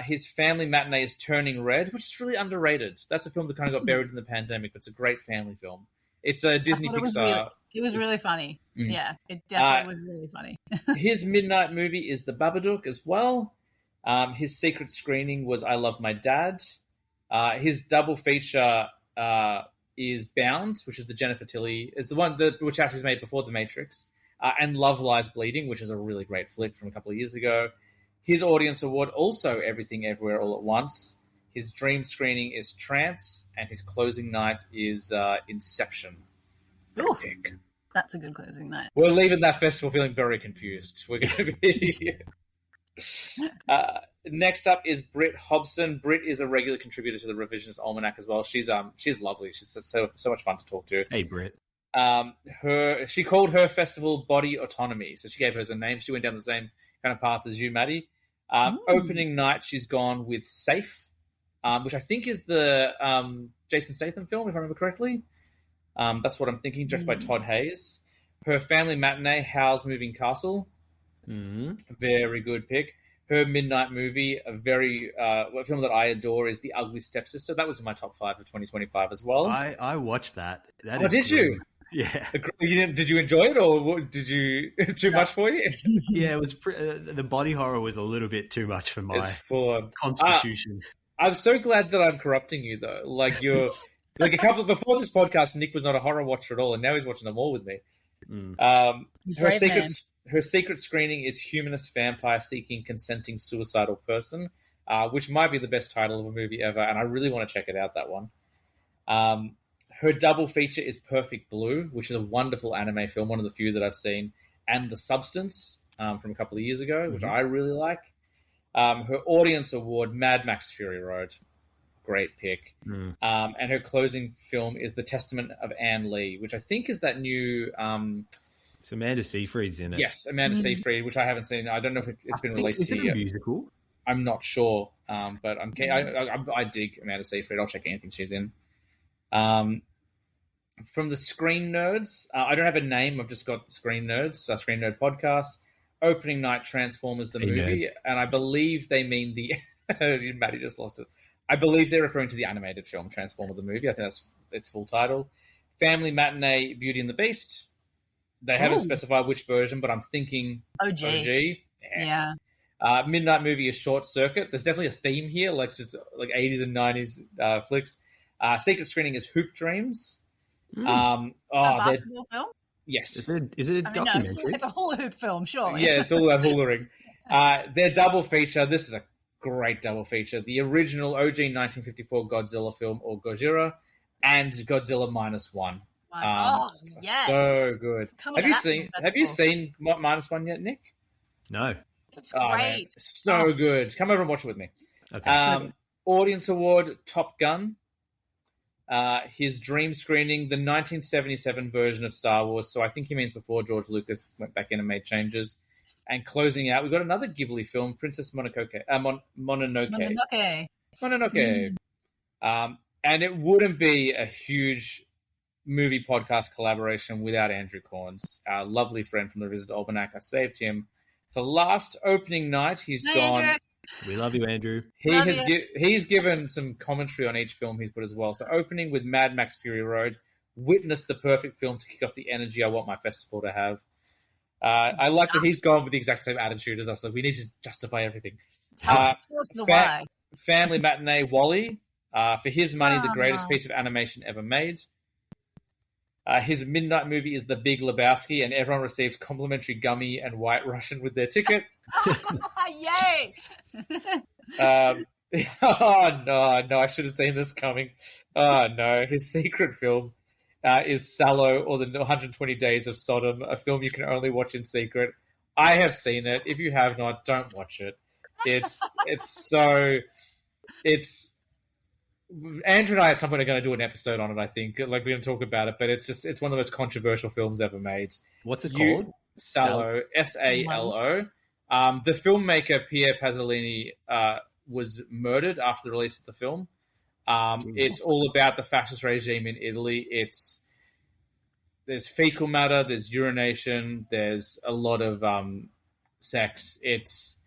Speaker 2: His family matinee is Turning Red, which is really underrated. That's a film that kind of got buried in the pandemic, but it's a great family film. It's a Disney Pixar.
Speaker 3: It was really funny.
Speaker 2: Mm.
Speaker 3: Yeah, it definitely was really funny.
Speaker 2: His midnight movie is The Babadook as well. His secret screening was I Love My Dad. His double feature is Bound, which is the Jennifer Tilly. It's the one that Wachowski's made before The Matrix. And Love Lies Bleeding, which is a really great flick from a couple of years ago. His audience award, also Everything Everywhere All at Once. His dream screening is Trance, and his closing night is Inception.
Speaker 3: Ooh,
Speaker 2: Pick.
Speaker 3: that's a good closing night.
Speaker 2: We're leaving that festival feeling very confused. We're going to be... next up is Britt Hobson. Britt is a regular contributor to the Revisionist Almanac as well. She's lovely. She's so much fun to talk to.
Speaker 4: Hey, Britt.
Speaker 2: She called her festival Body Autonomy, so she gave hers a name. She went down the same kind of path as you, Maddie. Opening night, she's gone with Safe, which I think is the Jason Statham film, if I remember correctly. That's what I'm thinking, directed by Todd Hayes. Her family matinee, Howl's Moving Castle. Very good pick. Her midnight movie, a film that I adore, is The Ugly Stepsister. That was in my top 5 of 2025 as well.
Speaker 4: I watched that.
Speaker 2: Did you?
Speaker 4: Yeah.
Speaker 2: Did you enjoy it, or did you too much for you?
Speaker 4: Yeah, it was. The body horror was a little bit too much for my constitution.
Speaker 2: I'm so glad that I'm corrupting you, though. Like you're like before this podcast, Nick was not a horror watcher at all, and now he's watching them all with me. Her secret screening is Humanist Vampire Seeking Consenting Suicidal Person, which might be the best title of a movie ever, and I really want to check it out, that one. Her double feature is Perfect Blue, which is a wonderful anime film, one of the few that I've seen, and The Substance from a couple of years ago, which I really like. Her audience award, Mad Max Fury Road. Great pick. And her closing film is The Testament of Anne Lee, which I think is that new...
Speaker 4: So Amanda Seyfried's in it.
Speaker 2: Yes, Amanda Seyfried, which I haven't seen. I don't know if it's been released
Speaker 4: is it
Speaker 2: here.
Speaker 4: a musical?
Speaker 2: I'm not sure, but I dig Amanda Seyfried. I'll check anything she's in. From the Screen Nerds, I don't have a name. I've just got Screen Nerds, Screen Nerd Podcast. Opening night, Transformers the movie, and I believe they mean the... Maddie just lost it. I believe they're referring to the animated film Transformer the movie. I think that's its full title. Family matinee, Beauty and the Beast. They haven't specified which version, but I'm thinking OG.
Speaker 3: Yeah.
Speaker 2: Midnight movie is Short Circuit. There's definitely a theme here, like it's just like 80s and 90s flicks. Secret screening is Hoop Dreams.
Speaker 3: A basketball film?
Speaker 2: Yes.
Speaker 4: Is it a documentary?
Speaker 3: No, it's a hula hoop film, sure.
Speaker 2: Yeah, it's all about hula-ring. Their double feature, this is a great double feature. The original OG 1954 Godzilla film, or Gojira, and Godzilla -1.
Speaker 3: Yeah.
Speaker 2: So good. Have you seen -1 yet, Nick?
Speaker 4: No.
Speaker 3: It's great.
Speaker 2: So good. Come over and watch it with me.
Speaker 4: Okay.
Speaker 2: Audience award, Top Gun. His dream screening, the 1977 version of Star Wars. So I think he means before George Lucas went back in and made changes. And closing out, we've got another Ghibli film, Princess Mononoke. Mononoke. And it wouldn't be a huge movie podcast collaboration without Andrew Corns, our lovely friend from the Revisionist Almanac. I saved him for last opening night. He's gone.
Speaker 3: Andrew.
Speaker 4: We love you, Andrew.
Speaker 2: He's given some commentary on each film he's put as well. So opening with Mad Max Fury Road, witness the perfect film to kick off the energy I want my festival to have. I like that he's gone with the exact same attitude as us. Like, we need to justify everything.
Speaker 3: Why.
Speaker 2: Family matinee, Wall-E. For his money, the greatest piece of animation ever made. His midnight movie is The Big Lebowski, and everyone receives complimentary gummy and White Russian with their ticket.
Speaker 3: Yay!
Speaker 2: Oh, no, I should have seen this coming. Oh, no. His secret film is Sallow, or the 120 Days of Sodom, a film you can only watch in secret. I have seen it. If you have not, don't watch it. It's Andrew and I at some point are going to do an episode on it, I think. Like, we're going to talk about it, but it's one of the most controversial films ever made.
Speaker 4: What's it called?
Speaker 2: Sallow, S-A-L-O. The filmmaker, Pier Pasolini, was murdered after the release of the film. It's all about the fascist regime in Italy. There's fecal matter, there's urination, there's a lot of sex. It's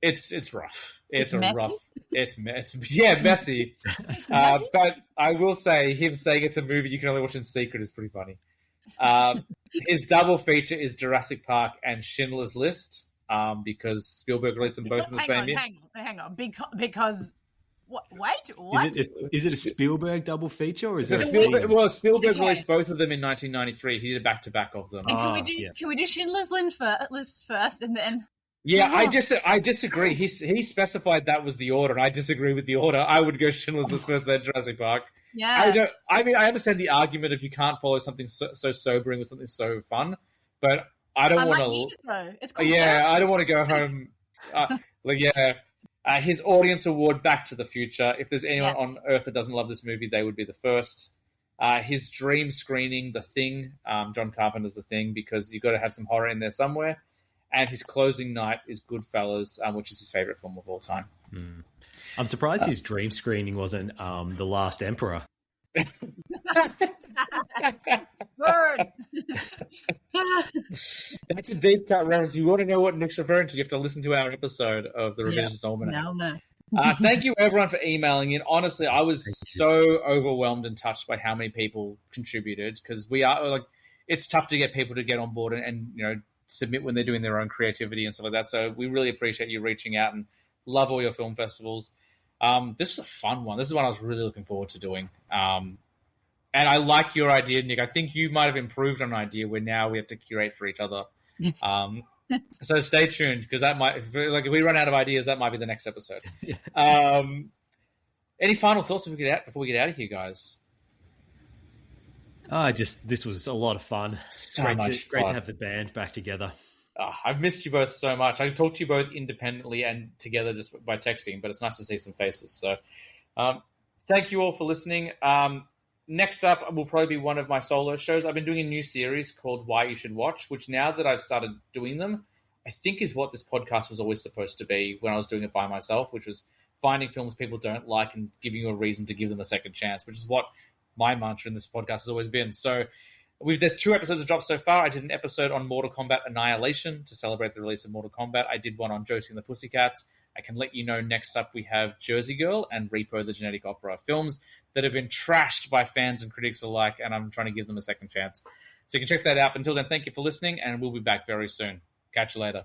Speaker 2: It's rough. It's a
Speaker 3: messy?
Speaker 2: rough. It's messy. But I will say, him saying it's a movie you can only watch in secret is pretty funny. His double feature is Jurassic Park and Schindler's List, because Spielberg released them both in the same year.
Speaker 5: Hang on. Because what?
Speaker 4: Is it a Spielberg double feature or is
Speaker 2: So
Speaker 4: it
Speaker 2: Spielberg released both of them in 1993. He did a back-to-back of them.
Speaker 5: And can we do Schindler's List first, and then?
Speaker 2: Yeah, I disagree. He specified that was the order, and I disagree with the order. I would go Schindler's List first, then Jurassic Park.
Speaker 5: Yeah.
Speaker 2: I understand the argument if you can't follow something so sobering with something so fun, but I don't want to.
Speaker 5: It's called
Speaker 2: I don't want to go home. His audience award, Back to the Future. If there's anyone on Earth that doesn't love this movie, they would be the first. His dream screening, The Thing, John Carpenter's The Thing, because you've got to have some horror in there somewhere. And his closing night is Goodfellas, which is his favorite film of all time.
Speaker 4: I'm surprised his dream screening wasn't The Last Emperor.
Speaker 3: Bird.
Speaker 2: That's a deep cut reference. You want to know what Nick's referring to, you have to listen to our episode of the Revisionist Almanac.
Speaker 3: No.
Speaker 2: Thank you, everyone, for emailing in. Honestly, I was so overwhelmed and touched by how many people contributed, because we are it's tough to get people to get on board and submit when they're doing their own creativity and stuff like that. So we really appreciate you reaching out and love all your film festivals. This is a fun one. This is one I was really looking forward to doing. And I like your idea, Nick. I think you might have improved on an idea where now we have to curate for each other. So stay tuned, because that might, if we run out of ideas, that might be the next episode. Any final thoughts before we get out of here, guys?
Speaker 4: This was a lot of fun. Great to have the band back together.
Speaker 2: I've missed you both so much. I've talked to you both independently and together just by texting, but it's nice to see some faces. So thank you all for listening. Next up will probably be one of my solo shows. I've been doing a new series called Why You Should Watch, which now that I've started doing them, I think is what this podcast was always supposed to be when I was doing it by myself, which was finding films people don't like and giving you a reason to give them a second chance, which is what my mantra in this podcast has always been. So there's 2 episodes that dropped so far. I did an episode on Mortal Kombat Annihilation to celebrate the release of Mortal Kombat. I did one on Josie and the Pussycats. I can let you know next up we have Jersey Girl and Repo the Genetic Opera, films that have been trashed by fans and critics alike, and I'm trying to give them a second chance. So you can check that out. Until then, thank you for listening, and we'll be back very soon. Catch you later.